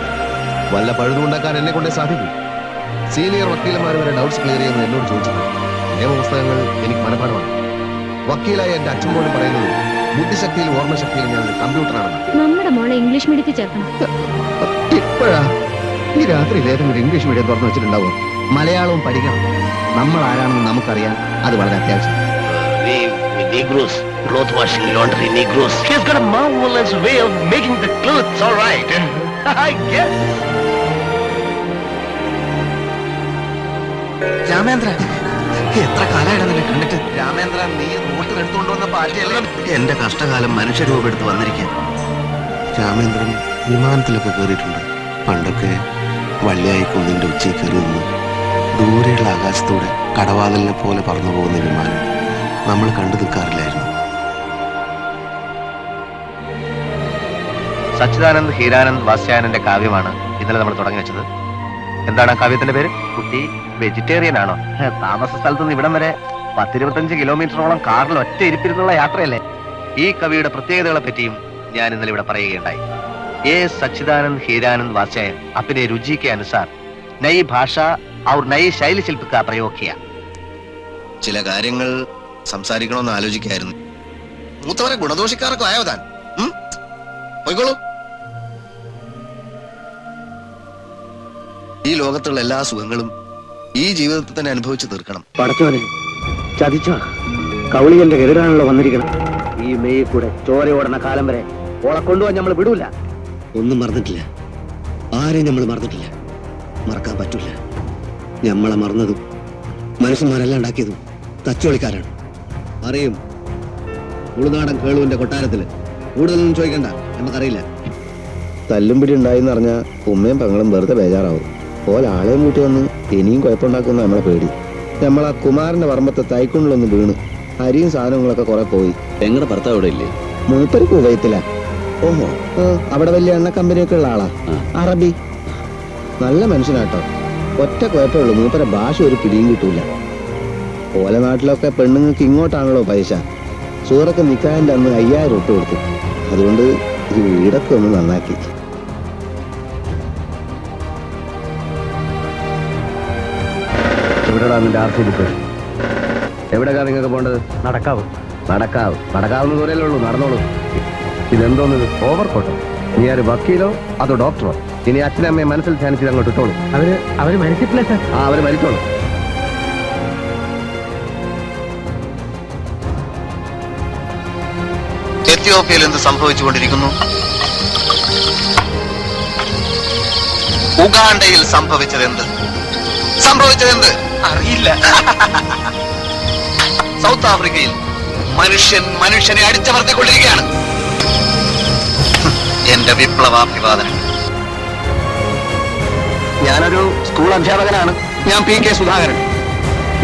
വല്ല പഴുതുണ്ടാക്കാൻ എന്നെ കൊണ്ടേ സാധിക്കും. സീനിയർ വക്കീലന്മാർ വരെ ഡൗട്ട്സ് ക്ലിയർ ചെയ്യുന്നത് എന്നോട് ചോദിച്ചിട്ടുണ്ട്. നിയമപുസ്തകങ്ങൾ എനിക്ക് മനഃപാഠമാണ്. വക്കീലായ എന്റെ അച്ഛൻ പോലും പറയുന്നത് ബുദ്ധിശക്തിയിലും ഓർമ്മശക്തിയിലും ഞാൻ ഒരു കമ്പ്യൂട്ടറാണെന്ന്. നമ്മുടെ മോളെ ഇംഗ്ലീഷ് മീഡിയത്തിൽ ചേർക്കണം. ഇപ്പോഴാ ഈ രാത്രി ഏതെങ്കിലും ഇംഗ്ലീഷ് മീഡിയം തുറന്നു വെച്ചിട്ടുണ്ടാവും. മലയാളവും പഠിക്കണം. നമ്മൾ ആരാണെന്ന് നമുക്കറിയാൻ അത് വളരെ അത്യാവശ്യം. Negroes, cloth washing, laundry, Negroes. He's got a marvelous way of making the clothes, all right. I guess. Ramendra, എത്ര കാലമായിട്ട് നിന്നെ കണ്ടിട്ട്? രാമേന്ദ്ര, നീ നോട്ട് എടുത്തുകൊണ്ടുവന്ന പാർട്ടിയല്ലേ? എന്റെ കഷ്ടകാലം മനുഷ്യരൂപെടുത്ത് വന്നിരിക്കുക. രാമേന്ദ്രൻ വിമാനത്തിലൊക്കെ കയറിയിട്ടുണ്ട്. പണ്ടൊക്കെ വള്ളിയായി കുന്നിന്റെ ഉച്ചയിൽ കയറി നിന്ന് ദൂരെയുള്ള ആകാശത്തൂടെ കടവാതിലിനെ പോലെ പറന്നു പോകുന്ന വിമാനം നമ്മൾ കണ്ടു നിൽക്കാറില്ലായിരുന്നു. സച്ചിദാനന്ദ് ഹീരാനന്ദ് വാസ്യാനന്റെ കാവ്യമാണ് ഇന്നലെ നമ്മൾ തുടങ്ങി വെച്ചത്. എന്താണ് ആ കാവ്യത്തിന്റെ പേര്? കുട്ടി വെജിറ്റേറിയൻ ആണോ? താമസ സ്ഥലത്ത് നിന്ന് ഇവിടം വരെ 10-25 കിലോമീറ്ററോളം കാറിൽ ഒറ്റ ഇരിപ്പിരുന്നുള്ള യാത്രയല്ലേ? ഈ കവിയുടെ പ്രത്യേകതകളെ പറ്റിയും ഞാൻ ഇന്നലെ ഇവിടെ പറയുകയുണ്ടായി. सच्चिदानंद हीरानंद वात्स्यायन अपने रुचि के अनुसार नई भाषा और नई शैली शिल्प का प्रयोग किया. ചില കാര്യങ്ങൾ സംസാരിക്കണമെന്ന് ആലോചിക്കായിരുന്നു. മൂത്തവരെ ഗുണദോഷിക്കാരൊക്കെ ആയോ താൻ? പോയിക്കോളൂ. ഈ ലോകത്തുള്ള എല്ലാ സുഖങ്ങളും ഈ ജീവിതത്തിൽ തന്നെ അനുഭവിച്ചു തീർക്കണം. പടച്ചോനെ ചതിച്ചോ, കൗളികന്റെ ഗരുഡാണല്ലോ വന്നിരിക്കണം. ഈ മെയ്യിൽ കൂടെ ചോരയോടുന്ന കാലം വരെ ഓളെ കൊണ്ടുപോകാൻ നമ്മൾ വിടൂല. ഒന്നും മറന്നിട്ടില്ല, ആരെയും നമ്മൾ മറന്നിട്ടില്ല, മറക്കാൻ പറ്റില്ല. നമ്മളെ മറന്നതും മനുഷ്യന്മാരെല്ലാം ഉണ്ടാക്കിയതും തച്ചോളിക്കാരാണ്. അറിയും, ഉളുനാടൻ കേളുവിന്റെ കൊട്ടാരത്തില് കൂടുതലൊന്നും ചോദിക്കണ്ട, നമുക്കറിയില്ല. തല്ലും പിടി ഉണ്ടായിന്ന് പറഞ്ഞാൽ ഉമ്മയും പെങ്ങളും വെറുതെ ബേജാറാവും. ആളെയും കൂട്ടി വന്ന് ഇനിയും കുഴപ്പമുണ്ടാക്കുന്ന നമ്മളെ പേടി. നമ്മളാ കുമാരന്റെ പറമ്പത്തെ തൈക്കുള്ളിലൊന്ന് വീണ് അരിയും സാധനങ്ങളൊക്കെ കുറെ പോയി. പെങ്ങളുടെ ഭർത്താവ് ഇവിടെ ഇല്ലേ? മൂപ്പര് കുവൈത്തിലാ. ഓഹോ, അവിടെ വലിയ എണ്ണ കമ്പനിയൊക്കെ ഉള്ള ആളാ. അറബി, നല്ല മനുഷ്യനാട്ടോ. ഒറ്റ കുഴപ്പമുള്ളൂ, മൂപ്പരെ ഭാഷ ഒരു പിടിയും കിട്ടൂല. ഓലെ നാട്ടിലൊക്കെ പെണ്ണുങ്ങൾക്ക് ഇങ്ങോട്ടാണല്ലോ പൈസ. സൂറൊക്കെ നിക്കാൻ്റെ അന്ന് 5000 ഇട്ട് കൊടുത്തു. അതുകൊണ്ട് ഈ വീടൊക്കെ ഒന്ന് നന്നാക്കി. എവിടെടാ നിന്റെ RC ബുക്ക്? എവിടെക്കാ നിങ്ങൾക്ക് പോകേണ്ടത്? നടക്കാവുന്ന ദൂരല്ലേ ഉള്ളൂ, നടന്നോളൂ. ഇതെന്തോന്നത്, ഓവർകോട്ടോ? നീ ആര്, വക്കീലോ അതോ ഡോക്ടറോ? ഇനി അച്ഛനും അമ്മയെ മനസ്സിൽ ധ്യാനിച്ചത് അങ്ങോട്ട് ഇട്ടോളൂ. അവര് മരിച്ചിട്ടില്ല സാർ. അവര് മരിച്ചോളൂ. എത്യോപ്യയിൽ എന്ത് സംഭവിച്ചുകൊണ്ടിരിക്കുന്നു? ഉഗാണ്ടയിൽ സംഭവിച്ചതെന്ത് അറിയില്ല. സൗത്ത് ആഫ്രിക്കയിൽ മനുഷ്യനെ അടിച്ചമർത്തിക്കൊണ്ടിരിക്കുകയാണ്. എന്റെ വിപ്ലവാഭിവാദനം. ഞാനൊരു സ്കൂൾ അധ്യാപകനാണ്. ഞാൻ PK സുധാകരൻ.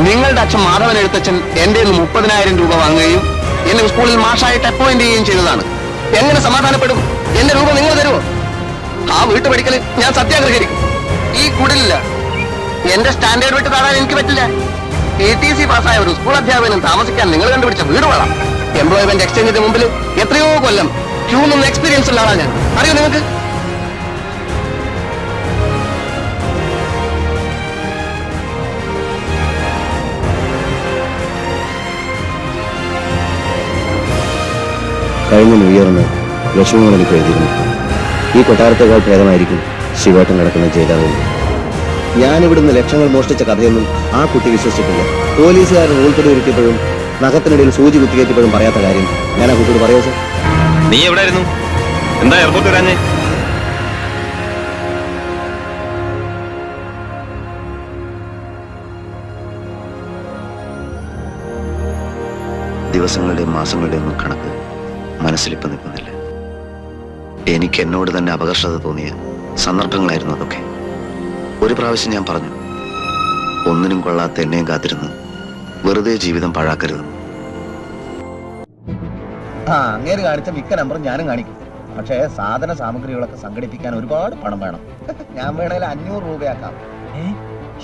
നിങ്ങളുടെ അച്ഛൻ മാധവൻ എഴുത്തച്ഛൻ എന്റെ 30,000 രൂപ വാങ്ങുകയും എന്നെ സ്കൂളിൽ മാഷായിട്ട് അപ്പോയിന്റ് ചെയ്യുകയും ചെയ്തതാണ്. എങ്ങനെ സമാധാനപ്പെടും? എന്റെ രൂപ നിങ്ങൾ തരുമോ? ആ വീട്ടുപടിക്കൽ ഞാൻ സത്യാഗ്രഹിക്കും. ഈ കുടിലില്ല. എന്റെ സ്റ്റാൻഡേർഡ് വിട്ട് താഴാൻ എനിക്ക് പറ്റില്ല. ATC പാസ്സായ ഒരു സ്കൂൾ അധ്യാപകനും താമസിക്കാൻ നിങ്ങൾ കണ്ടുപിടിച്ച വീട് വേണം. എംപ്ലോയ്മെന്റ് എക്സ്ചേഞ്ചിന്റെ മുമ്പിൽ എത്രയോ കൊല്ലം ക്യൂ നിന്ന് എക്സ്പീരിയൻസ് ഉള്ള ആളാണ് ഞാൻ. അറിയോ നിങ്ങൾക്ക്? കഴിഞ്ഞ ന്യൂ ഇയറിന് ലക്ഷ്മിമോൾ എനിക്ക് എഴുതിയിരുന്നു, ഈ കൊട്ടാരത്തേക്കാൾ ഭേദമായിരിക്കും ശിവേട്ടൻ കിടക്കുന്ന ജയിലാവുന്നു. ഞാനിവിടുന്ന് ലക്ഷങ്ങൾ മോഷ്ടിച്ച കഥയൊന്നും ആ കുട്ടി വിശ്വസിച്ചിട്ടില്ല. പോലീസുകാരൻ ഉൾപ്പെടെ ഒരുക്കിയപ്പോഴും നഖത്തിനിടയിൽ സൂചി കുത്തിക്കയറ്റിയപ്പോഴും പറയാത്ത കാര്യം ഞാൻ ആ കുട്ടിയോട് പറയോ സാർ? നീ എവിടെയായിരുന്നു? എന്താ എയർപോർട്ട് വരാഞ്ഞേ? ദിവസങ്ങളുടെയും മാസങ്ങളുടെയും ഒന്നും കണക്ക് മനസ്സിലിപ്പം നിൽക്കുന്നില്ല. എനിക്ക് എന്നോട് തന്നെ അപകർഷത തോന്നിയ സന്ദർഭങ്ങളായിരുന്നു അതൊക്കെ. ഒരു പ്രാവശ്യം ഞാൻ പറഞ്ഞു, ഒന്നിനും കൊള്ളാത്ത എന്നെയും കാത്തിരുന്ന് വെറുതെ ജീവിതം പാഴാക്കരുത്. അങ്ങേര് കാണിച്ച മിക്ക നമ്പറും ഞാനും കാണിക്കും. പക്ഷേ സാധന സാമഗ്രികളൊക്കെ സംഘടിപ്പിക്കാൻ ഒരുപാട് പണം വേണം. ഞാൻ വേണേൽ 500 രൂപയാക്കാം.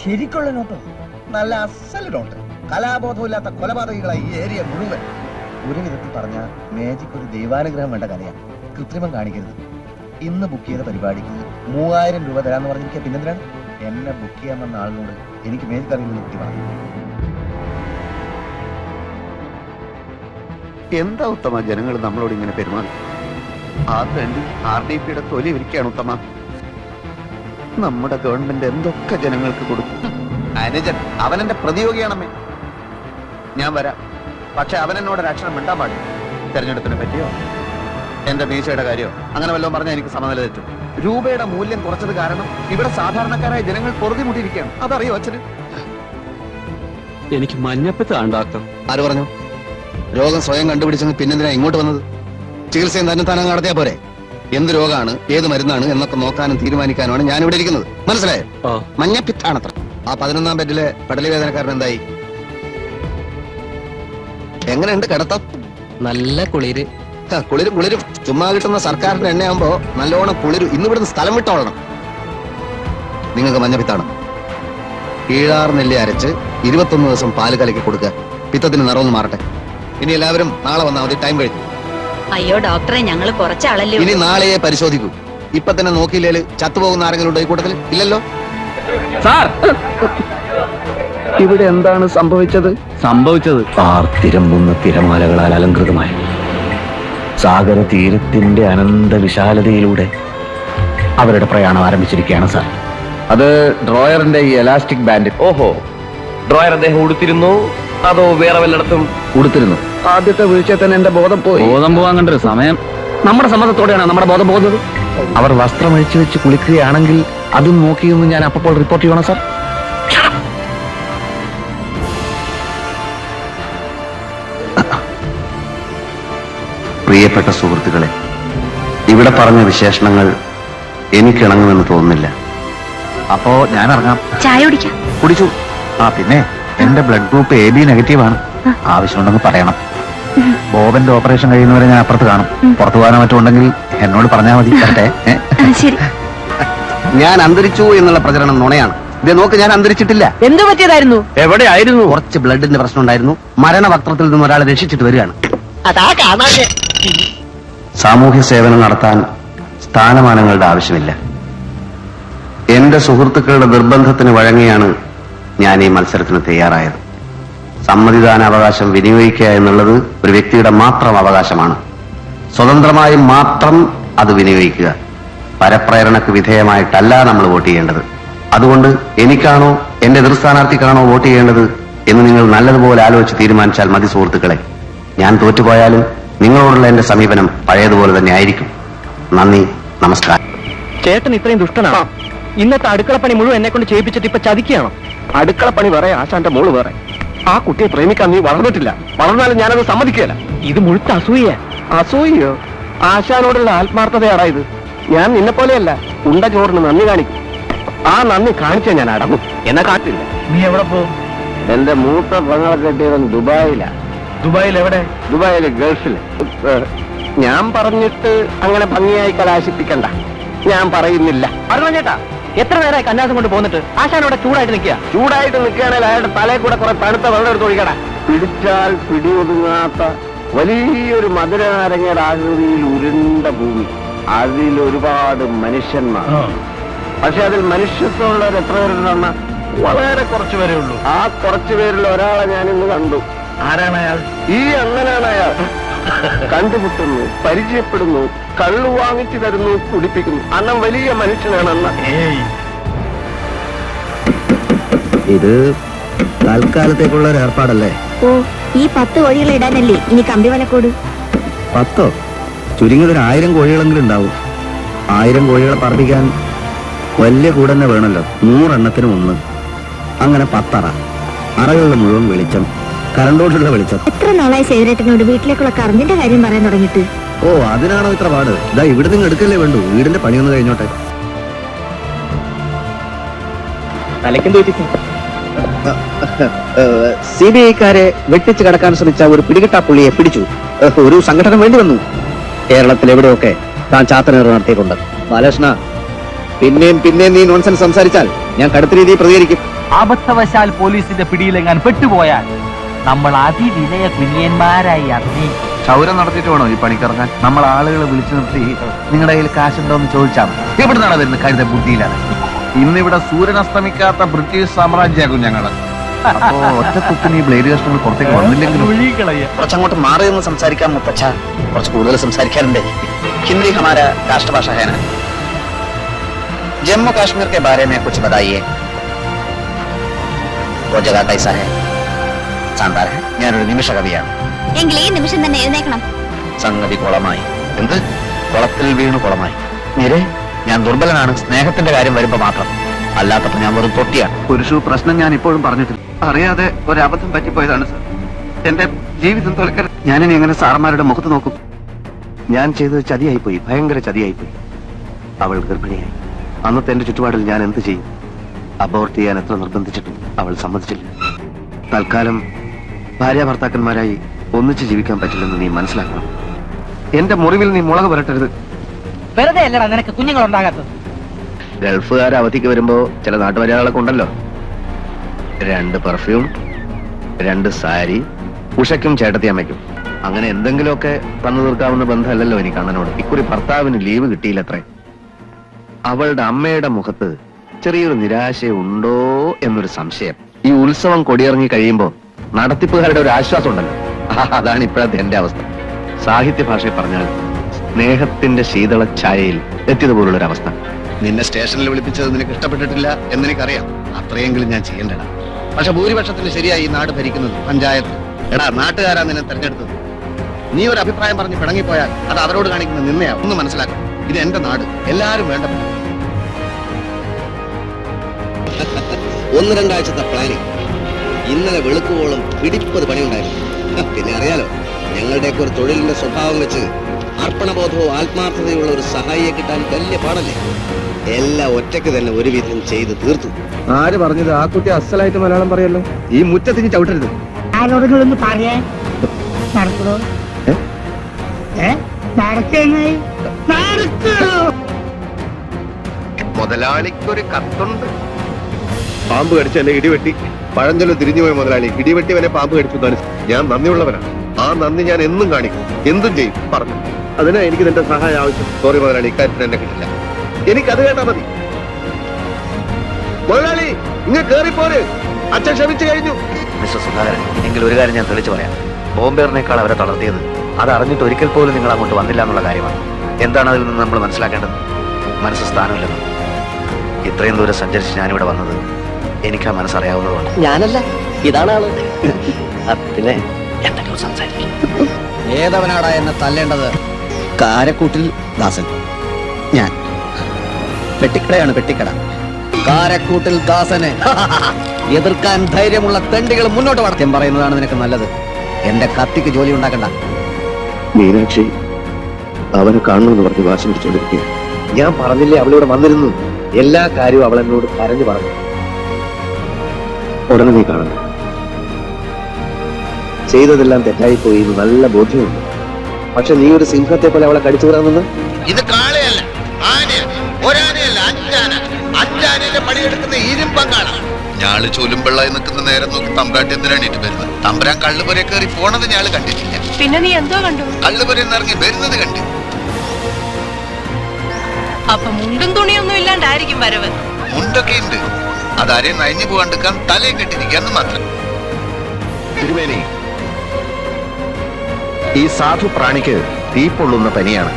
ശരിക്കുള്ള നോട്ടോ? നല്ല അസൽ നോട്ട്. കലാബോധമില്ലാത്ത കൊലപാതകികളായി ഈ ഏരിയ മുഴുവൻ. ഒരു വിധത്തിൽ പറഞ്ഞ മേജിക്ക് ഒരു ദൈവാനുഗ്രഹം വേണ്ട കലയാണ്. കൃത്രിമം കാണിക്കരുത്. ഇന്ന് ബുക്ക് ചെയ്ത പരിപാടിക്ക് 3000 രൂപ തരാന്ന് പറഞ്ഞിരിക്കുക. പിന്നെന്തിനാണ്? എന്നെ ബുക്ക് ചെയ്യാൻ വന്ന ആളിനോട് എനിക്ക് മേജിക്ക് അറിയുന്ന കുട്ടി പറഞ്ഞു. എന്താ ഉത്തമ ജനങ്ങൾ നമ്മളോട് ഇങ്ങനെ പെരുമാറി? ആ തണ്ടി RDPയുടെ തൊലി ഇരിക്കുകയാണ് ഉത്തമ. നമ്മുടെ ഗവൺമെന്റ് എന്തൊക്കെ ജനങ്ങൾക്ക് കൊടുക്കും. അനുജൻ അവനെന്റെ പ്രതിയോഗിയാണമ്മേ. ഞാൻ വരാം, പക്ഷെ അവനെന്നോട് ഒരക്ഷരം മിണ്ടാൻ പാടില്ല. തെരഞ്ഞെടുപ്പിനെ പറ്റിയോ എന്റെ മീശയുടെ കാര്യമോ അങ്ങനെ വല്ലതും പറഞ്ഞാൽ എനിക്ക് സമനില തെറ്റും. രൂപയുടെ മൂല്യം കുറച്ചത് കാരണം ഇവിടെ സാധാരണക്കാരായ ജനങ്ങൾ പൊറുതിമുട്ടിയിരിക്കുകയാണ്. അതറിയോ അച്ഛന്? എനിക്ക് മഞ്ഞപ്പിത്താണ് ഡോക്ടർ. ആര് പറഞ്ഞു? രോഗം സ്വയം കണ്ടുപിടിച്ചെന്ന് പിന്നെന്തിനാ ഇങ്ങോട്ട് വന്നത്? ചികിത്സയും തന്നെ താനും നടത്തിയാ പോരെ? എന്ത് രോഗമാണ്, ഏത് മരുന്നാണ് എന്നൊക്കെ നോക്കാനും തീരുമാനിക്കാനുമാണ് ഞാൻ ഇവിടെ ഇരിക്കുന്നത്. മനസ്സിലായോ? മഞ്ഞപ്പിത്താണത്ര. ആ 11ാം ബെഡിലെ പടലി വേദനക്കാരൻ എന്തായി? എങ്ങനെയുണ്ട് കിടത്തം? നല്ല കുളിര്. കുളിരും ചുമ്മാ കിട്ടുന്ന സർക്കാരിന്റെ എണ്ണയാകുമ്പോ നല്ലോണം കുളിരും. ഇന്ന് ഇവിടുന്ന് സ്ഥലം വിട്ടോളണം. നിങ്ങൾക്ക് മഞ്ഞപ്പിത്താണ്. കീഴാർ നെല്ലി അരച്ച് 21 ദിവസം പാല് കലക്കി കൊടുക്കുക. പിത്തത്തിന് നിറമൊന്ന് മാറട്ടെ. ഇനി എല്ലാവരും നാളെ വന്നാൽ മതി. ടൈം കഴിഞ്ഞു. അയ്യോ ഡോക്ടറെ, ഞങ്ങൾ കുറച്ചാളല്ലേ. ഇനി നാളെയെ പരിശോധിക്കൂ. ഇപ്പൊ തന്നെ നോക്കിയില്ലേല് ചത്തുപോകുന്ന ആരെങ്കിലും ഉണ്ടോ ഈ കൂട്ടത്തിൽ? ഇല്ലല്ലോ സാർ. ഇവിടെ എന്താണ് സംഭവിച്ചത്? പാർത്തിരമ്പുന്ന തിരമാലകളാൽ അലങ്കൃതമായ സാഗര തീരത്തിന്റെ അനന്ത വിശാലതയിലൂടെ അവരുടെ പ്രയാണം ആരംഭിച്ചിരിക്കുകയാണ് സാർ. അത് ഡ്രോയറിന്റെ ഈ എലാസ്റ്റിക് ബാൻഡ്. ഓഹോ, ഡ്രോയർ അദ്ദേഹം ഉടുത്തിരുന്നു അതോ വേറെ വല്ലയിടത്തും? ഉടുത്തിരുന്നു. ആദ്യത്തെ വീഴ്ചയിൽ തന്നെ എന്റെ ബോധം പോയി. ബോധം പോകാൻ കണ്ടൊരു സമയം. നമ്മുടെ സമ്മതത്തോടെയാണ് നമ്മുടെ ബോധം പോകുന്നത്. അവർ വസ്ത്രം അഴിച്ചു വെച്ച് കുളിക്കുകയാണെങ്കിൽ അതും നോക്കിയെന്ന് ഞാൻ അപ്പോൾ റിപ്പോർട്ട് ചെയ്യണം സാർ. പ്രിയപ്പെട്ട സുഹൃത്തുക്കളെ, ഇവിടെ പറഞ്ഞ വിശേഷണങ്ങൾ എനിക്കിണങ്ങുമെന്ന് തോന്നുന്നില്ല. അപ്പോ ഞാൻ ഇറങ്ങാം. ചായ കുടിക്കാം. കുടിച്ചു. പിന്നെ എന്റെ ബ്ലഡ് ഗ്രൂപ്പ് AB നെഗറ്റീവാണ്. ആവശ്യമുണ്ടെന്ന് പറയണം. ബോബന്റെ ഓപ്പറേഷൻ കഴിയുന്നവരെ ഞാൻ അപ്പുറത്ത് കാണും. പുറത്തു പോകാനോ മറ്റോ ഉണ്ടെങ്കിൽ എന്നോട് പറഞ്ഞാൽ മതി. വരട്ടെ. ശരി. ഞാൻ അന്തരിച്ചു എന്നുള്ള പ്രചരണം നുണയാണ്. ഇത് നോക്ക്, ഞാൻ അന്തരിച്ചിട്ടില്ല. എന്ത് പറ്റിയതായിരുന്നു? എവിടെയായിരുന്നു? കുറച്ച് ബ്ലഡിന്റെ പ്രശ്നം ഉണ്ടായിരുന്നു. മരണവക്ത്രത്തിൽ നിന്ന് ഒരാളെ രക്ഷിച്ചിട്ട് വരികയാണ്. അതാ കാണാതെ. സാമൂഹ്യ സേവനം നടത്താൻ സ്ഥാനമാനങ്ങളുടെ ആവശ്യമില്ല. എന്റെ സുഹൃത്തുക്കളുടെ നിർബന്ധത്തിന് വഴങ്ങിയാണ് ഞാൻ ഈ മത്സരത്തിന് തയ്യാറായത്. സമ്മതിദാനാവകാശം വിനിയോഗിക്കുക എന്നുള്ളത് ഒരു വ്യക്തിയുടെ മാത്രം അവകാശമാണ്. സ്വതന്ത്രമായി മാത്രം അത് വിനിയോഗിക്കുക. പരപ്രേരണക്ക് വിധേയമായിട്ടല്ല നമ്മൾ വോട്ട് ചെയ്യേണ്ടത്. അതുകൊണ്ട് എനിക്കാണോ എന്റെ എതിർ സ്ഥാനാർത്ഥിക്കാണോ വോട്ട് ചെയ്യേണ്ടത് എന്ന് നിങ്ങൾ നല്ലതുപോലെ ആലോചിച്ച് തീരുമാനിച്ചാൽ മതി സുഹൃത്തുക്കളെ. ഞാൻ തോറ്റുപോയാലും നിങ്ങളോടുള്ള എന്റെ സമീപനം പഴയതുപോലെ തന്നെ ആയിരിക്കും. നന്ദി, നമസ്കാരം. ചേട്ടൻ ഇത്രയും ദുഷ്ടനാണ്. ഇന്നത്തെ അടുക്കളപ്പണി മുഴുവൻ എന്നെ കൊണ്ട് ചെയ്യിപ്പിച്ചിട്ട് ഇപ്പൊ ചതിക്കുകയാണോ? അടുക്കളപ്പണി വേറെ, ആശാന്റെ മോള് വേറെ. ആ കുട്ടിയെ പ്രേമിക്കാൻ നീ വളർന്നിട്ടില്ല. വളർന്നാലും ഞാനത് സമ്മതിക്കുകയില്ല. ഇത് മുഴുത്ത അസൂയ. അസൂയോ? ആശാനോടുള്ള ആത്മാർത്ഥതയാടാ ഇത്. ഞാൻ നിന്നെ പോലെയല്ല. ഉണ്ട ചോറിന് നന്ദി കാണിക്കും. ആ നന്ദി കാണിച്ചാൽ ഞാൻ അടങ്ങും. എന്നെ കാട്ടില്ല. നീ എവിടെ പോകും? എന്റെ മൂത്ത പെങ്ങളെ കെട്ടിയവൻ ദുബായിലാ. ദുബായിൽ എവിടെ? ദുബായില് ഗൾഫിൽ. ഞാൻ പറഞ്ഞിട്ട് അങ്ങനെ ഭംഗിയായി കലാശിപ്പിക്കണ്ട. ഞാൻ പറയുന്നില്ല. പറഞ്ഞു ചേട്ടാ, എത്ര നേരമായി കന്യാസം കൊണ്ട് പോന്നിട്ട്? ആശാനോടെ ചൂടായിട്ട് നിൽക്കുക. ചൂടായിട്ട് നിൽക്കുകയാണെങ്കിൽ അയാളുടെ തലയിൽ കൂടെ കുറെ തണുത്ത വെള്ളം എടുത്ത് ഒഴിക്കട. പിടിച്ചാൽ പിടിയൊതുങ്ങാത്ത വലിയൊരു മധുരനാരങ്ങയുടെ ആകൃതിയിൽ ഉരുണ്ട ഭൂമി. അതിലൊരുപാട് മനുഷ്യന്മാർ. പക്ഷെ അതിൽ മനുഷ്യത്വമുള്ളവർ എത്ര പേരുണ്ടെന്ന വളരെ കുറച്ചു പേരേ ഉള്ളൂ. ആ കുറച്ചു പേരിൽ ഒരാളെ ഞാനിന്ന് കണ്ടു. ആരാണ് അയാൾ? ഈ അങ്ങനെയാണ് അയാൾ. കണ്ടുമുട്ടുന്നു, പരിചയപ്പെടുന്നു, കള്ളു വാങ്ങിച്ചു തരുന്നു, കുടിപ്പിക്കുന്നു. അന്നം വലിയ മനുഷ്യനാണെന്ന. ഇത് തൽക്കാലത്തേക്കുള്ള ഒരു ഏർപ്പാടല്ലേ? ഓ, ഈ 10 കോഴികളെ ഇടാനല്ലേ ഇനി കമ്പിവലക്കോട്? 10? ചുരുങ്ങിയത് 1000 കോഴികളെങ്കിലും ഉണ്ടാവും. 1000 കോഴികളെ പറപ്പിക്കാൻ വലിയ കൂടന്നെ വേണമല്ലോ. 100 എണ്ണത്തിന് 1. അങ്ങനെ 10 അറ. അറകളുടെ മുഴുവൻ വെളിച്ചം, കരണ്ടോട്ടുള്ള വെളിച്ചം. എത്ര നാളായി സേവരേട്ടനോട് വീട്ടിലേക്കുള്ള കറണ്ടിന്റെ കാര്യം പറയാൻ തുടങ്ങിയിട്ട്? ഓ, അതിനാണോ ഇത്ര പാട്? ഇതാ ഇവിടെ നിങ്ങൾ എടുക്കല്ലേ വേണ്ടു. വീടിന്റെ പണിയൊന്ന് കഴിഞ്ഞോട്ടെ. CBIക്കാരെ വെട്ടിച്ച് കടക്കാൻ ശ്രമിച്ച ഒരു പിടികിട്ടാപ്പുള്ളിയെ പിടിച്ചു. ഒരു സംഘടന വേണ്ടി വന്നു. കേരളത്തിൽ എവിടെയൊക്കെ താൻ ചാത്തനേറ് നടത്തിയിട്ടുണ്ട്. ബാലകൃഷ്ണ, പിന്നെയും നീ നോൺസെൻസ് സംസാരിച്ചാൽ ഞാൻ കടുത്ത രീതിയിൽ പ്രതികരിക്കും. അബദ്ധവശാൽ പോലീസിന്റെ പിടിയിലെങ്ങാൻ പെട്ടുപോയാൽ നമ്മൾ അതിവിനയ കുഞ്ഞന്മാരായി അഭിനയിക്കും. ക്ഷൗരം നടത്തിയിട്ട് വേണോ ഈ പണിക്കിറങ്ങാൻ? നമ്മൾ ആളുകളെ വിളിച്ചു നിർത്തി നിങ്ങളുടെ കയ്യിൽ കാശുണ്ടോ എന്ന് ചോദിച്ചാൽ എവിടുന്നാണ് വരുന്നത്? കരുത ബുദ്ധിയിലാണ്. ഇന്നിവിടെ സൂര്യൻ അസ്തമിക്കാത്ത ബ്രിട്ടീഷ് സാമ്രാജ്യമാകും ഞങ്ങള്. അപ്പോ ഒറ്റത്തുത്തിന് ഈ ബ്ലേഡ് കഷ്ണങ്ങൾ പുറത്തേക്ക് വന്നില്ലെങ്കിലും കുറച്ചങ്ങോട്ട് മാറി നിന്ന് സംസാരിക്കാൻ മുത്തച്ഛ. കുറച്ച് കൂടുതൽ സംസാരിക്കാറുണ്ട്. ഹിന്ദി ഹമാര രാഷ്ട്രഭാഷ ഹേ നാ. ജമ്മു കാശ്മീർ के बारे में कुछ बताइए. वो जगह कैसा है? शानदार है. ഞാനൊരു നിമിഷ കവിയാണ്. എങ്കിൽ ഈ നിമിഷം തന്നെ എഴുന്നേക്കണം. സംഗതി കുളമായി. എന്ത്? കുളത്തിൽ വീണു കുളമായി. നേരെ ഞാൻ ദുർബലനാണ് സ്നേഹത്തിന്റെ കാര്യം വരുമ്പോ മാത്രം. അല്ലാത്തപ്പോ ഞാൻ വെറും തൊട്ടിയാണ്. പുരുഷ പ്രശ്നം ഞാൻ ഇപ്പോഴും പറഞ്ഞിട്ടില്ല. അറിയാതെ ഒരബദ്ധം പറ്റിപ്പോയതാണ് സർ. എന്റെ ജീവിതം തോൽക്കാൻ ഞാനിനി എങ്ങനെ സാറന്മാരുടെ മുഖത്ത് നോക്കും? ഞാൻ ചെയ്തത് ചതിയായിപ്പോയി, ഭയങ്കര ചതിയായിപ്പോയി. അവൾ ഗർഭിണിയായി. അന്നത്തെ എന്റെ ചുറ്റുപാടിൽ ഞാൻ എന്ത് ചെയ്യും? അബോർട്ട് ചെയ്യാൻ എത്ര നിർബന്ധിച്ചിട്ടും അവൾ സമ്മതിച്ചില്ല. തൽക്കാലം ഭാര്യ ഭർത്താക്കന്മാരായി ഒന്നിച്ച് ജീവിക്കാൻ പറ്റില്ലെന്ന് നീ മനസ്സിലാക്കണം. എന്റെ മുറിവിൽ നീ മുളക് പുരട്ടരുത്. വെറുതെ അല്ലടാ നിനക്ക് കുഞ്ഞുങ്ങൾ ഉണ്ടാകാത്തത്. ഗൾഫുകാർ അവധിക്ക് വരുമ്പോ ചില നാട്ടുമര്യാദകളൊക്കെ ഉണ്ടല്ലോ. 2 പെർഫ്യൂം, 2 സാരി, ഉഷയ്ക്കും ചേട്ടത്തിയമ്മയ്ക്കും. അങ്ങനെ എന്തെങ്കിലുമൊക്കെ തന്നു തീർക്കാവുന്ന ബന്ധമല്ലല്ലോ എനിക്ക് അണ്ണനോട്. ഇക്കുറി ഭർത്താവിന് ലീവ് കിട്ടിയില്ലത്രേ. അവളുടെ അമ്മയുടെ മുഖത്ത് ചെറിയൊരു നിരാശയുണ്ടോ എന്നൊരു സംശയം. ഈ ഉത്സവം കൊടിയിറങ്ങി കഴിയുമ്പോ നടത്തിപ്പുകാരുടെ ഒരു ആശ്വാസം ഉണ്ടല്ലോ, അതാണ് ഇപ്പോഴത്തെ എന്റെ അവസ്ഥ. സാഹിത്യ ഭാഷയിൽ പറഞ്ഞാൽ സ്നേഹത്തിന്റെ ശീതള ഛായയിൽ എത്തിയതുപോലുള്ളൊരവസ്ഥ. നിന്നെ സ്റ്റേഷനിൽ വിളിപ്പിച്ചത് നിനക്ക് ഇഷ്ടപ്പെട്ടിട്ടില്ല എന്നെനിക്കറിയാം. അത്രയെങ്കിലും ഞാൻ ചെയ്യേണ്ടടാ. പക്ഷെ ഭൂരിപക്ഷത്തിന് ശരിയായി ഈ നാട് ഭരിക്കുന്നത് പഞ്ചായത്ത്. എടാ, നാട്ടുകാരാ നിന്നെ തെരഞ്ഞെടുത്തത്. നീ ഒരു അഭിപ്രായം പറഞ്ഞ് പിണങ്ങിപ്പോയാൽ അത് അവരോട് കാണിക്കുന്ന നിന്നെയാ. ഒന്ന് മനസ്സിലാക്കണം, ഇത് എന്റെ നാട്, എല്ലാരും വേണ്ടപ്പെട്ടു. ഒന്ന് രണ്ടാഴ്ചത്തെ പ്ലാനിങ്. ഇന്നലെ വെളുക്കുവോളം പിടിപ്പത് പണിയുണ്ടായിരുന്നു. പിന്നെ അറിയാലോ, ഞങ്ങളുടെയൊക്കെ ഒരു തൊഴിലിന്റെ സ്വഭാവം വെച്ച് അർപ്പണബോധവും ആത്മാർത്ഥതയുള്ള ഒരു സഹായിയെ കിട്ടാൻ വലിയ പാടല്ലേ. എല്ലാം ഒറ്റയ്ക്ക് തന്നെ ഒരുവിധം ചെയ്ത് തീർത്തു. ആര് പറഞ്ഞത്? ആ കുട്ടി അസലായിട്ട് മലയാളം പറയല്ലോ. ഈ മുറ്റത്തിന് ചവിട്ടരുത്. ആരോടെങ്കിലും പറയേ നടക്കണോ മുതലാളിക്കൊരു കത്തുണ്ട്. പാമ്പ് കടിച്ച എന്നെ ഇടിവെട്ടി. പഴഞ്ചൊല്ല് തിരിഞ്ഞുപോയ മുതലാളി, ഇടിവെട്ടിവനെ പാമ്പ് കടിച്ചു. ഞാൻ നന്ദിയുള്ളവനാണ്. ആ നന്ദി ഞാൻ എന്നും കാണിക്കും, എന്തും ചെയ്യും. പറഞ്ഞു, അതിനാ എനിക്ക് നിന്റെ സഹായം ആവശ്യം. സോറി മുതലാളി, ഇക്കാര്യത്തിന് എന്നെ കിട്ടില്ല. എനിക്കത് കേട്ടാ മതി. മുതലാളി, ഇങ്ങ് കേറിപ്പോര്. അച്ഛൻ ക്ഷമിച്ചു കഴിഞ്ഞു. മിസ്റ്റർ സുധാകരൻ, എങ്കിൽ ഒരു കാര്യം ഞാൻ തെളിച്ചു പറയാം. ബോംബേറിനേക്കാൾ അവരെ തളർത്തിയത് അത് അറിഞ്ഞിട്ട് ഒരിക്കൽ പോലും നിങ്ങൾ അങ്ങോട്ട് വന്നില്ല എന്നുള്ള കാര്യമാണ്. എന്താണ് അതിൽ നിന്ന് നമ്മൾ മനസ്സിലാക്കേണ്ടത്? മനസ്സ് സ്ഥാനമില്ലെന്ന്. ഇത്രയും ദൂരം സഞ്ചരിച്ച് ഞാനിവിടെ വന്നത് എനിക്ക് ആ മനസ്സറിയാവുന്നതുകൊണ്ട്. ഞാനല്ല, ഇതാണ് ആള്. പിന്നെ എന്തെങ്കിലും സംസാരിക്കും. ഏതവനാടാ എന്നെ തല്ലേണ്ടത്? കാരക്കൂട്ടിൽ ദാസൻ. ഞാൻ പെട്ടിക്കടയാണ്, പെട്ടിക്കട. കാരക്കൂട്ടിൽ ദാസനെ എതിർക്കാൻ ധൈര്യമുള്ള തെണ്ടികൾ മുന്നോട്ട് വളർത്തിയം പറയുന്നതാണ് നിനക്ക് നല്ലത്. എന്റെ കത്തിക്ക് ജോലി ഉണ്ടാക്കണ്ട. മീനാക്ഷി അവനെ കാണണമെന്ന് പറഞ്ഞ് വാശി പിടിച്ചോണ്ടിരിക്കുക. ഞാൻ പറഞ്ഞില്ലേ അവളിവിടെ വന്നിരുന്നു. എല്ലാ കാര്യവും അവൾ എന്നോട് കരഞ്ഞു പറഞ്ഞു. ഉടനെ നീ കാണണം. ചെയ്തതെല്ലാം തെറ്റായിപ്പോയി എന്ന് നല്ല ബോധ്യമുണ്ട്. പക്ഷെ നീ ഒരു സിംഹത്തെ പോലെ അവളെ കടിച്ചു കൂടാമെന്ന്. ഇത് കാളയല്ല, ആനയാണ്. ഒരാനയല്ല, അഞ്ചാന. അഞ്ചാനയിലെ പണിയെടുക്കുന്ന ഇരുമ്പങ്കാണ്. ഞാള് ചൂലുംപിള്ളായി നിൽക്കുന്ന നേരം നോക്കി തമ്പ്രാട്ടി എന്തിനാണ് ഇട്ട് വരുന്നത്? തമ്പ്രാൻ കള്ളുപുര കയറി പോണത് ഞാള് കണ്ടിട്ടില്ല. പിന്നെ നീ എന്തോ കണ്ടു? കള്ളുപുര ഇറങ്ങി വരുന്നത് കണ്ടു. അപ്പൊ മുണ്ടും തുണിയൊന്നും ഇല്ലാണ്ടായിരിക്കും വരവ്. മുണ്ടൊക്കെ ഉണ്ട്, അതാരെയും നയഞ്ഞു പോകാണ്ടിരിക്കാൻ തലയും കെട്ടിരിക്കാന്ന് മാത്രം. തിരുമേനി, ഈ സാധു പ്രാണിക്ക് തീപ്പൊള്ളുന്ന പനിയാണ്.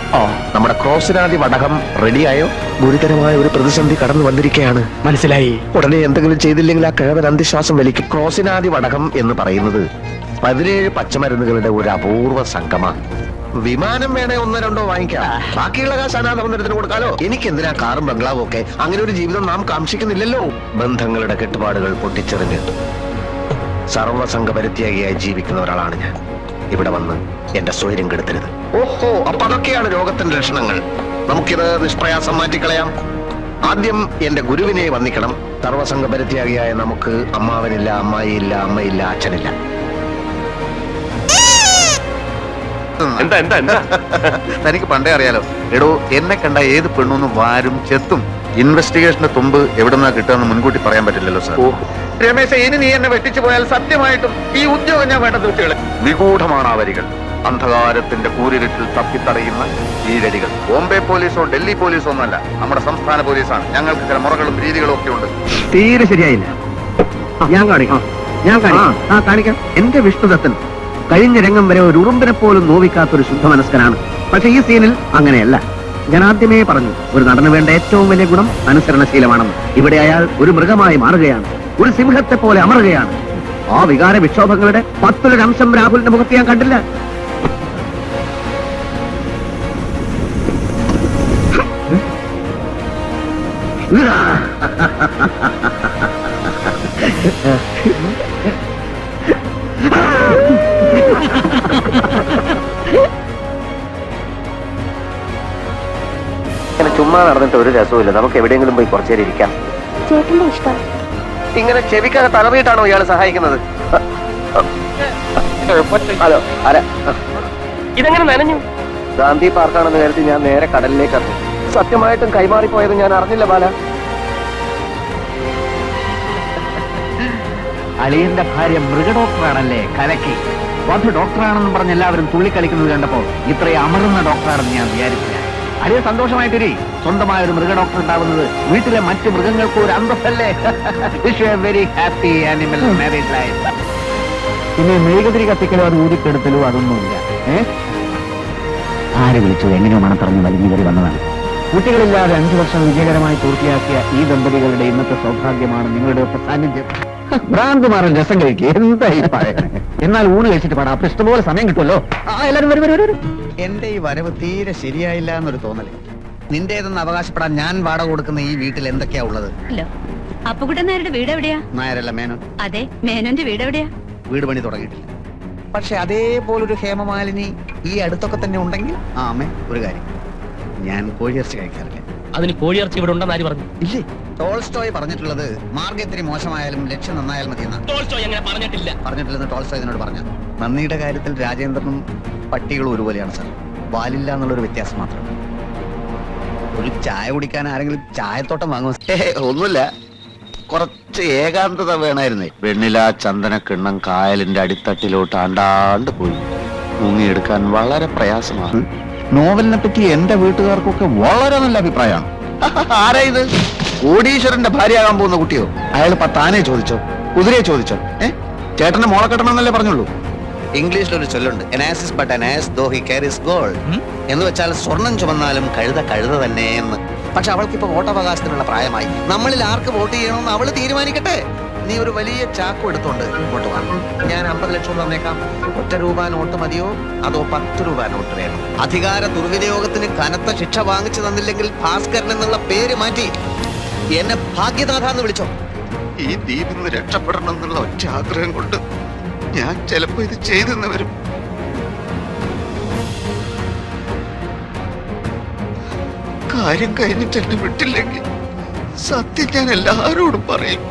നമ്മുടെ ക്രോസിനാദി വടകം റെഡിയായോ? ഗുരുതരമായ ഒരു പ്രതിസന്ധി കടന്നു വന്നിരിക്കുകയാണ്. മനസ്സിലായി. ഉടനെ എന്തെങ്കിലും ചെയ്തില്ലെങ്കിൽ ആ കിഴവൻ അന്ത്യശ്വാസം വലിക്കും. ക്രോസിനാദി വടകം എന്ന് പറയുന്നത് 17 പച്ചമരുന്നുകളുടെ ഒരു അപൂർവ സംഗമമാണ്. വിമാനം വേണേ 1-2 വാങ്ങിക്കാം. ബാക്കിയുള്ള കാശ് അനാഥ മന്ദിരത്തിന് കൊടുക്കാലോ. എനിക്കെന്തിനാ കാറും ബംഗ്ലാവും ഒക്കെ? അങ്ങനെ ഒരു ജീവിതം നാം കാക്ഷിക്കുന്നില്ലല്ലോ. ബന്ധങ്ങളുടെ കെട്ടുപാടുകൾ പൊട്ടിച്ചെറിഞ്ഞ് സർവസംഘപരിത്യാഗിയായി ജീവിക്കുന്ന ഒരാളാണ് ഞാൻ. ഇവിടെ വന്ന് എന്റെ സ്വൈര്യം കെടുത്തരുത്. ഓഹോ, അപ്പൊ അതൊക്കെയാണ് രോഗത്തിന്റെ ലക്ഷണങ്ങൾ. നമുക്കിത് നിഷ്പ്രയാസം മാറ്റിക്കളയാം. ആദ്യം എന്റെ ഗുരുവിനെ വന്ദിക്കണം. സർവസംഘപരിത്യാഗിയായ നമുക്ക് അമ്മാവനില്ല, അമ്മായിയില്ല, അമ്മയില്ല, അച്ഛനില്ല. തനിക്ക് പണ്ടേ അറിയാലോ. എടോ, എന്നെ കണ്ട ഏത് പെണ്ണൊന്നും വാരും ചെത്തും. ഇൻവെസ്റ്റിഗേഷന്റെ തുമ്പ് എവിടെന്നാ കിട്ടുമെന്ന് മുൻകൂട്ടി പറയാൻ പറ്റില്ലല്ലോ സാർ. രമേശ, ഇനി നീ എന്നെ വെട്ടിച്ചു പോയാൽ സത്യമായിട്ടും ഈ ഉദ്യോഗം ഞാൻ വേണ്ടത് വെച്ചുകളെ. നിഗൂഢമാണ് ആ വരികൾ. അന്ധകാരത്തിന്റെ കൂരിരുട്ടിൽ തപ്പിത്തടയുന്ന ഈരടികൾ. ബോംബെ പോലീസോ ഡൽഹി പോലീസോ ഒന്നല്ല, നമ്മുടെ സംസ്ഥാന പോലീസാണ്. ഞങ്ങൾക്ക് ചില മുറകളും രീതികളും ഒക്കെ ഉണ്ട്. തീരെ ശരിയായില്ല. ഞാൻ കാണിക്കാം, കാണിക്കാം. എന്റെ വിഷ്ണുദത്തൻ കഴിഞ്ഞ രംഗം വരെ ഒരു ഉറുമ്പിനെ പോലും നോവിക്കാത്തൊരു ശുദ്ധമനസ്കനാണ്. പക്ഷെ ഈ സീനിൽ അങ്ങനെയല്ല. ഞാൻ ആദ്യമേ പറഞ്ഞു, ഒരു നടന് വേണ്ട ഏറ്റവും വലിയ ഗുണം അനുസരണശീലമാണെന്ന്. ഇവിടെ അയാൾ ഒരു മൃഗമായി മാറുകയാണ്, ഒരു സിംഹത്തെ പോലെ അമറുകയാണ്. ആ വികാര വിക്ഷോഭങ്ങളുടെ 10 അംശം രാഹുലിന്റെ മുഖത്ത് ഞാൻ കണ്ടില്ല. ചുമ്മാ നടന്നിട്ട് ഒരു രസവുമില്ല. നമുക്ക് എവിടെയെങ്കിലും പോയി കുറച്ചേരം ഇരിക്കാം. ചേട്ടന്റെ ഇഷ്ടം. ഇങ്ങനെ ചെവിക്കാതെ തലറിയിട്ടാണോ ഇയാൾ സഹായിക്കുന്നത്? ഹലോ, ആരാ? ഇതെങ്ങനെ നനഞ്ഞു? ഗാന്ധി പാർക്കാണെന്ന് കരുതി ഞാൻ നേരെ കടലിലേക്ക് ഇറങ്ങി. സത്യമായിട്ടും കൈമാറിപ്പോയത് ഞാൻ അറിഞ്ഞില്ല ബാല. അളിയന്റെ ഭാര്യ മൃഗഡോക്ടറാണല്ലേ? കലക്കി. വധു ഡോക്ടറാണെന്ന് പറഞ്ഞ് എല്ലാവരും തുള്ളിക്കളിക്കുന്നത് കണ്ടപ്പോ ഇത്രയും അമറുന്ന ഡോക്ടറാണെന്ന് ഞാൻ വിചാരിച്ചില്ല. അളിയ സന്തോഷമായിട്ടൊരു സ്വന്തമായ ഒരു മൃഗഡോക്ടർ ഉണ്ടാവുന്നത് വീട്ടിലെ മറ്റു മൃഗങ്ങൾക്ക് ഒരു അന്തസ്സല്ലേ? Wish you very happy animal marriage life. പിന്നെ മെഴുകുതിരി കത്തിക്കലോ അത് ഊതിക്കെടുത്തലോ അതൊന്നുമില്ല. ആര് വിളിച്ചു? എങ്ങനെയോ മണത്തറഞ്ഞ് വലിഞ്ഞു കയറി വന്നതാണ്. കുട്ടികളില്ലാതെ 5 വർഷം വിജയകരമായി പൂർത്തിയാക്കിയ ഈ ദമ്പതികളുടെ ഇന്നത്തെ സൗഭാഗ്യമാണ് നിങ്ങളുടെ ഒക്കെ സാന്നിധ്യം. ഭ്രാന്ത് മാറാൻ രസം കഴിക്കുക എന്തായി എന്നാൽ ഊണ് കഴിച്ചിട്ട് പാടാം. അപ്പൊ ഇഷ്ടംപോലെ സമയം കിട്ടുമല്ലോ. എല്ലാവരും വരും. എന്റെ ഈ വരവ് തീരെ ശരിയായില്ല എന്നൊരു തോന്നല്. നിന്റേതെന്ന് അവകാശപ്പെടാൻ ഞാൻ വാടക കൊടുക്കുന്ന ഈ വീട്ടിൽ എന്തൊക്കെയാ ഉള്ളത്? ഹലോ, അപ്പുകുട്ടൻ നായരുടെ വീട് എവിടെയാ? നായരല്ല, മേനോൻ. അതെ, മേനോന്റെ വീട് എവിടെയാ? വീട് പണി തുടങ്ങിയിട്ടില്ല. പക്ഷെ അതേപോലൊരു ഹേമമാലിനി ഈ അടുത്തൊക്കെ തന്നെ ഉണ്ടെങ്കിൽ അമ്മേ ഒരു കാര്യം, ഞാൻ കോഴിയിറച്ചി കഴിക്കാറില്ല. അതിന് കോഴിയിറച്ചി ഇവിടെ ഉണ്ടെന്ന് ആര് പറഞ്ഞു? ഇല്ലേ, ടോൾസ്റ്റോയ് പറഞ്ഞിട്ടുള്ളത് മാർഗ്ഗം ഇത്തിരി മോശമായാലും ലക്ഷ്യം നന്നായാൽ മതി എന്നാ. പറഞ്ഞിട്ടില്ലെന്ന് ടോൾസ്റ്റോയ് ഇതിനോട് പറഞ്ഞു. നന്ദിയുടെ കാര്യത്തിൽ രാജേന്ദ്രനും പട്ടികളും ഒരുപോലെയാണ് സാർ. വാലില്ല എന്നുള്ളൊരു വ്യത്യാസം മാത്രം. ഒരു ചായ കുടിക്കാൻ ആരെങ്കിലും ചായത്തോട്ടം വാങ്ങുമോ? ഒന്നുമില്ല, കുറച്ച് ഏകാന്തത വേണമായിരുന്നേ. വെണ്ണില ചന്ദന കിണ്ണം കായലിന്റെ അടിത്തട്ടിലോട്ട് ആണ്ടാണ്ട് പോയി. മുങ്ങിയെടുക്കാൻ വളരെ പ്രയാസമാണ്. നോവലിനെ പറ്റി എന്റെ വീട്ടുകാർക്കൊക്കെ വളരെ നല്ല അഭിപ്രായമാണ്. ആരാ ഇത്? കോടീശ്വരന്റെ ഭാര്യയാകാൻ പോകുന്ന കുട്ടിയോ? അയാൾ 10 ആനയെ ചോദിച്ചോ, കുതിരയെ ചോദിച്ചോ? ചേട്ടന്റെ മോളെ കെട്ടണമെന്നല്ലേ പറഞ്ഞുള്ളൂ. ഇംഗ്ലീഷിലൊരു ചൊല്ലുണ്ട്, an ass is but an ass though he carries gold എന്ന് വെച്ചാൽ സ്വർണം ചുമന്നാലും കഴുത കഴുത തന്നെ എന്ന്. പക്ഷെ അവൾക്കിപ്പോ വോട്ടവകാശത്തിനുള്ള പ്രായമായി. നമ്മളിൽ ആർക്ക് വോട്ട് ചെയ്യണമെന്ന് അവള് തീരുമാനിക്കട്ടെ. നീ ഒരു വലിയ ചാക്കു എടുത്തോണ്ട് ഇങ്ങോട്ട് വാ. ഞാൻ 50 ലക്ഷം തന്നേക്കാം. 1 രൂപ നോട്ട് മതിയോ അതോ 10 രൂപ നോട്ട് വേണം? അധികാര ദുർവിനിയോഗത്തിന് കനത്ത ശിക്ഷ വാങ്ങിച്ചു തന്നില്ലെങ്കിൽ ഭാസ്കരൻ എന്നുള്ള പേര് മാറ്റി എന്നെ ഭാഗ്യനാഥ എന്ന് വിളിച്ചോ. ഈ ദ്വീപിൽ നിന്ന് രക്ഷപ്പെടണം എന്നുള്ള ഒറ്റ ആഗ്രഹം കൊണ്ട് ഞാൻ ചിലപ്പോ ഇത് ചെയ്തെന്ന് വരും. കാര്യം കഴിഞ്ഞിട്ട് എന്നെ വിട്ടില്ലെങ്കിൽ സത്യം ഞാൻ എല്ലാവരോടും പറയും.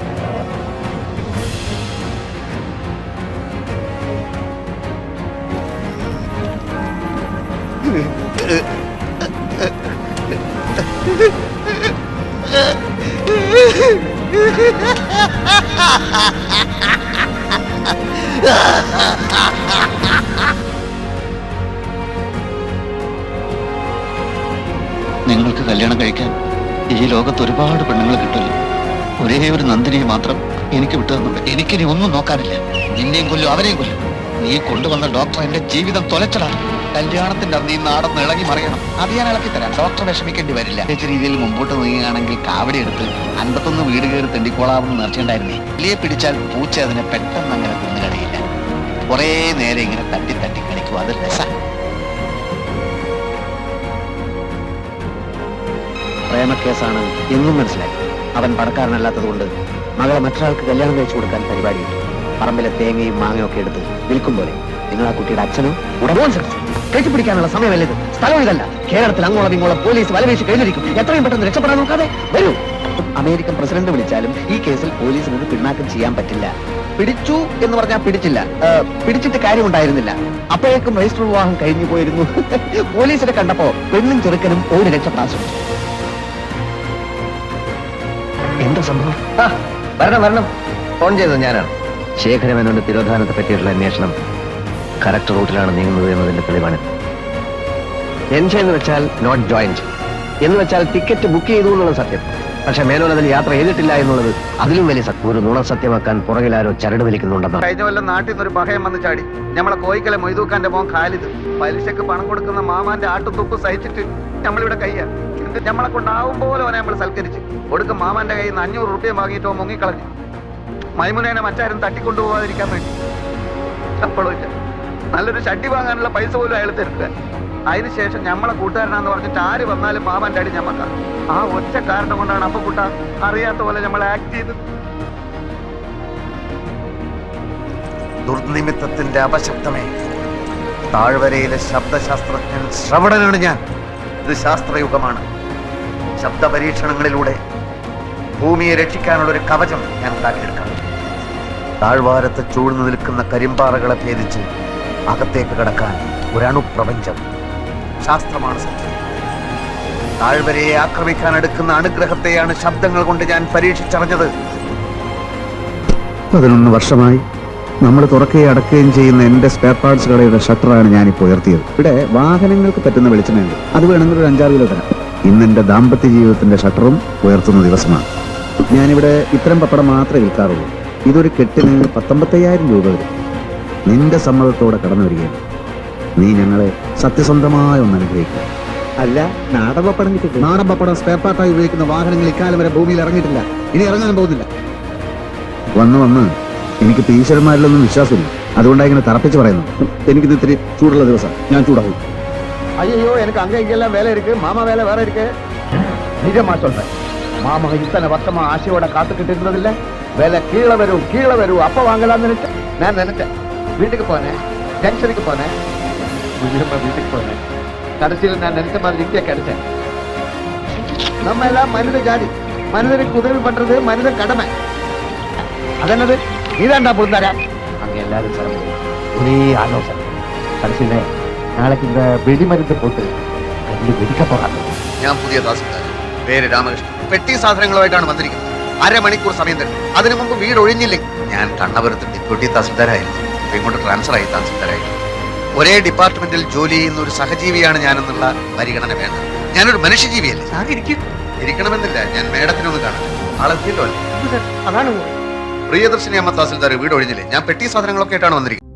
നിങ്ങൾക്ക് കല്യാണം കഴിക്കാൻ ഈ ലോകത്ത് ഒരുപാട് പെണ്ണുങ്ങൾ കിട്ടുമല്ലോ. ഒരേ ഒരു നന്ദിനിയെ മാത്രം എനിക്ക് വിട്ടു തന്നുണ്ട്. എനിക്കിനി ഒന്നും നോക്കാനില്ല. നിന്നെയും കൊല്ലും അവരെയും കൊല്ലും. നീ കൊണ്ടുവന്ന ഡോക്ടർ എന്റെ ജീവിതം തൊലച്ചതാണ്. കല്യാണത്തിന്റെ അന്ന് ഈ നാടൊന്ന് ഇളകി മറിയണം. അത് ഞാൻ ഇളക്കി തരാം. ഡോക്ടർ വിഷമിക്കേണ്ടി വരില്ല. മികച്ച രീതിയിൽ മുമ്പോട്ട് നീങ്ങുകയാണെങ്കിൽ കാവടി എടുത്ത് 51 വീട് കയറി തെണ്ടിക്കോളാമെന്ന് നേർച്ചയുണ്ടായിരുന്നേ. ഇലിയെ പിടിച്ചാൽ പൂച്ച അതിനെ പെട്ടെന്ന് അങ്ങനെ കൊന്നു കളിയില്ല. കുറേ നേരം ഇങ്ങനെ തട്ടി തട്ടി കളിക്കും. അത് രസ. പ്രേമക്കേസാണ് എന്നും മനസ്സിലായി. അവൻ പണക്കാരനല്ലാത്തത് കൊണ്ട് മകളെ മറ്റൊരാൾക്ക് കല്യാണം കഴിച്ചു കൊടുക്കാൻ പരിപാടിയുണ്ട്. പറമ്പിലെ തേങ്ങയും മാങ്ങയും ഒക്കെ എടുത്ത് വിൽക്കും പോലെ. നിങ്ങൾ ആ കുട്ടിയുടെ അച്ഛനും ഉടമോൻ കെട്ടിപ്പിടിക്കാനുള്ള സമയമല്ല ഇത്. സ്ഥലം ഇതല്ല. കേരളത്തിൽ അങ്ങോളം ഇങ്ങോളം പോലീസ് വലവേശി കഴിഞ്ഞിരിക്കും. എത്രയും പെട്ടെന്ന് രക്ഷപ്പെടാൻ നോക്കാതെ വരൂ. അമേരിക്കൻ പ്രസിഡന്റ് വിളിച്ചാലും ഈ കേസിൽ പോലീസിന് പിന്നാക്കം ചെയ്യാൻ പറ്റില്ല. പിടിച്ചു എന്ന് പറഞ്ഞാൽ പിടിച്ചില്ല, പിടിച്ചിട്ട് കാര്യമുണ്ടായിരുന്നില്ല. അപ്പോഴേക്കും രജിസ്റ്റർ വിവാഹം കഴിഞ്ഞു പോയിരുന്നു. പോലീസിനെ കണ്ടപ്പോ പെണ്ണും ചെറുക്കനും ഒരു രക്ഷപ്രാശം. എന്താ സംഭവം? വരണം. ഫോൺ ചെയ്തത് ഞാനാണ്. ശേഖരമേനോന്റെ തിരോധാനത്തെ പറ്റിയുള്ള അന്വേഷണം കറക്റ്റ് റൂട്ടിലാണ് നീങ്ങുന്നത് എന്നതിന്റെ തെളിവാണ്. എൻജോയ് എന്ന് വെച്ചാൽ നോട്ട് ജോയിന്റ് എന്ന് വെച്ചാൽ ടിക്കറ്റ് ബുക്ക് ചെയ്തു എന്നുള്ള സത്യം. പക്ഷെ മേനോൻ അതിൽ യാത്ര ചെയ്തിട്ടില്ല എന്നുള്ളത് അതിലും വലിയ സത്യം. ഒരു നുണ സത്യമാക്കാൻ പുറകിലാരോ ചരട് വലിക്കുന്നുണ്ടെന്നാണ്. കഴിഞ്ഞ കൊല്ലം നാട്ടിൽ നിന്ന് ഒരു പഹയം വന്ന് ചാടി. നമ്മളെ കോയിക്കലെ മൊയ്തൂക്കാന്റെ മോൻ ഖാലിദ് പലിശക്ക് പണം കൊടുക്കുന്ന മാമാന്റെ ആട്ടുതുപ്പ് സഹിച്ചിട്ട് നമ്മളിവിടെ കയ്യാ. നമ്മളെ കൊണ്ടാവും പോലെ അവനെ നമ്മൾ സൽക്കരിച്ച് കൊടുക്കും. മാമാന്റെ കയ്യിൽ നിന്ന് 500 രൂപ വാങ്ങിയിട്ടോ മുങ്ങിക്കളഞ്ഞു. മൈമുനേനെ മറ്റാരും തട്ടിക്കൊണ്ടുപോകാതിരിക്കാൻ വേണ്ടി. അപ്പോഴും ഇല്ല, നല്ലൊരു ഷഡ്ഡി വാങ്ങാനുള്ള പൈസ പോലും അയാൾ തരുക. അതിനുശേഷം നമ്മളെ കൂട്ടുകാരനാന്ന് പറഞ്ഞിട്ട് ആര് വന്നാലും മാമാന്റെ അടി ഞമ്മക്ക. ആ ഒറ്റ കാരണം കൊണ്ടാണ് അപ്പൊ കൂട്ട അറിയാത്ത പോലെ നമ്മൾ ആക്ട് ചെയ്തത്. ദുർനിമിത്തത്തിന്റെ അപശബ്ദമേ, താഴ്വരയിലെ ശബ്ദശാസ്ത്രജ്ഞൻ ശ്രവണനാണ് ഞാൻ. ഇത് ശാസ്ത്രയുഗമാണ്. ശബ്ദ പരീക്ഷണങ്ങളിലൂടെ ഭൂമിയെ രക്ഷിക്കാനുള്ള ഒരു കവചം ഞാൻ ഉണ്ടാക്കിയെടുക്കാം. താഴ്വാരത്ത് ചൂഴ്ന്നു നിൽക്കുന്ന കരിമ്പാറകളെ ഭേദിച്ച് അകത്തേക്ക് കടക്കാൻ ഒരണുപ്രപഞ്ചം. ശാസ്ത്രമാണ് സത്യം. താഴ്വരയെ ആക്രമിക്കാൻ എടുക്കുന്ന അനുഗ്രഹത്തെയാണ് ശബ്ദങ്ങൾ കൊണ്ട് ഞാൻ പരീക്ഷിച്ചറിഞ്ഞത്. 11 വർഷമായി നമ്മൾ തുറക്കുകയും അടക്കുകയും ചെയ്യുന്ന എന്റെ സ്പെയർ പാർട്സ് കടയുടെ ഷട്ടറാണ് ഞാനിപ്പോൾ ഉയർത്തിയത്. ഇവിടെ വാഹനങ്ങൾക്ക് പറ്റുന്ന വെളിച്ചെണ്ണയുണ്ട്. അത് വേണമെങ്കിൽ ഒരു 5-6 കിലോ തരാം. ഇന്ന് എന്റെ ദാമ്പത്യ ജീവിതത്തിന്റെ ഷട്ടറും ഉയർത്തുന്ന ദിവസമാണ്. ഞാനിവിടെ ഇത്തരം പപ്പടം മാത്രമേ വിൽക്കാറുള്ളൂ. ഇതൊരു കെട്ടിന് 19,000 രൂപ വരും. നിന്റെ സമ്മതത്തോടെ കടന്നു വരികയാണ്. നീ ഞങ്ങളെ സത്യസന്ധമായ ഒന്ന് അനുഗ്രഹിക്കുക. അല്ല, നാടൻ പപ്പടം കിട്ടില്ല. നാടൻ പപ്പടം സ്പെയർ പാർട്ടായി ഉപയോഗിക്കുന്ന വാഹനങ്ങൾ ഇക്കാലം വരെ ഭൂമിയിൽ ഇറങ്ങിയിട്ടില്ല, ഇനി ഇറങ്ങാൻ പോകുന്നില്ല. വന്ന് എനിക്ക് ഈശ്വരന്മാരിലൊന്നും വിശ്വാസമില്ല, അതുകൊണ്ടാണ് ഇങ്ങനെ തറപ്പിച്ച് പറയുന്നു. എനിക്കിത് ഇത്തിരി ചൂടുള്ള ദിവസം, ഞാൻ ചൂടാവും. ஐயோ எனக்கு அங்க இங்கெல்லாம் வேலை இருக்கு, மாமா வேலை வேற இருக்கு. நிஜமா சொல்றேன், மாமா இத்தனை வருஷமா ஆசையோட காத்துக்கிட்டு இருந்ததில்ல. வேலை கீழே வரும் அப்ப வாங்கலாம்னு நினைச்சேன். நான் நினைச்சேன், வீட்டுக்கு போனேன், ஜங்ஷனுக்கு போனேன், வீட்டுக்கு போனேன். கடைசியில் நான் நினைச்ச மாதிரி இங்கே கிடைச்சேன். நம்ம எல்லாம் மனித ஜாதி, மனிதனுக்கு உதவி பண்றது மனித கடமை. அதென்னது நீதாண்டா புரிந்தாரா? அங்க எல்லாரும் சிரமம், ஒரே ஆலோசனை. கடைசியில നാളേക്ക് இந்த വെടിമരുന്ന് പോട്ട് കല്ല് വെടിക്ക പോകാം. ഞാൻ പുതിയ തഹസിൽദാർ, പേര് രാമകൃഷ്ണൻ. പെട്ടി സാധനങ്ങളുമായിട്ടാണ് വന്നിരിക്കുന്നത്. അരമണിക്കൂർ സമയം തരും. അതിനു മുമ്പ് വീട് ഒഴിഞ്ഞില്ലെങ്കിൽ ഞാൻ കണ്ണപുരത്ത് ഡെപ്യൂട്ടി തഹസിൽദാരായിരുന്നു, ഇങ്ങോട്ട് ട്രാൻസ്ഫർ ആയി തഹസിൽദാരായിരുന്നു. ഒരേ ഡിപ്പാർട്ട്മെന്റിൽ ജോലി ചെയ്യുന്ന ഒരു സഹജീവിയാണ് ഞാനെന്നുള്ള പരിഗണന വേണ്ട. ഞാനൊരു മനുഷ്യജീവിയല്ലേ. ഇരിക്കണമെന്നില്ല, ഞാൻ മേഡത്തിനൊന്ന് കാണാം. ആളെത്തിയല്ലോ. അതാണ് പ്രിയദർശിനി അമ്മ തഹസിൽദാർ വീട് ഒഴിഞ്ഞില്ലേ? ഞാൻ പെട്ടി സാധനങ്ങളൊക്കെ ആയിട്ടാണ് വന്നിരിക്കുന്നത്.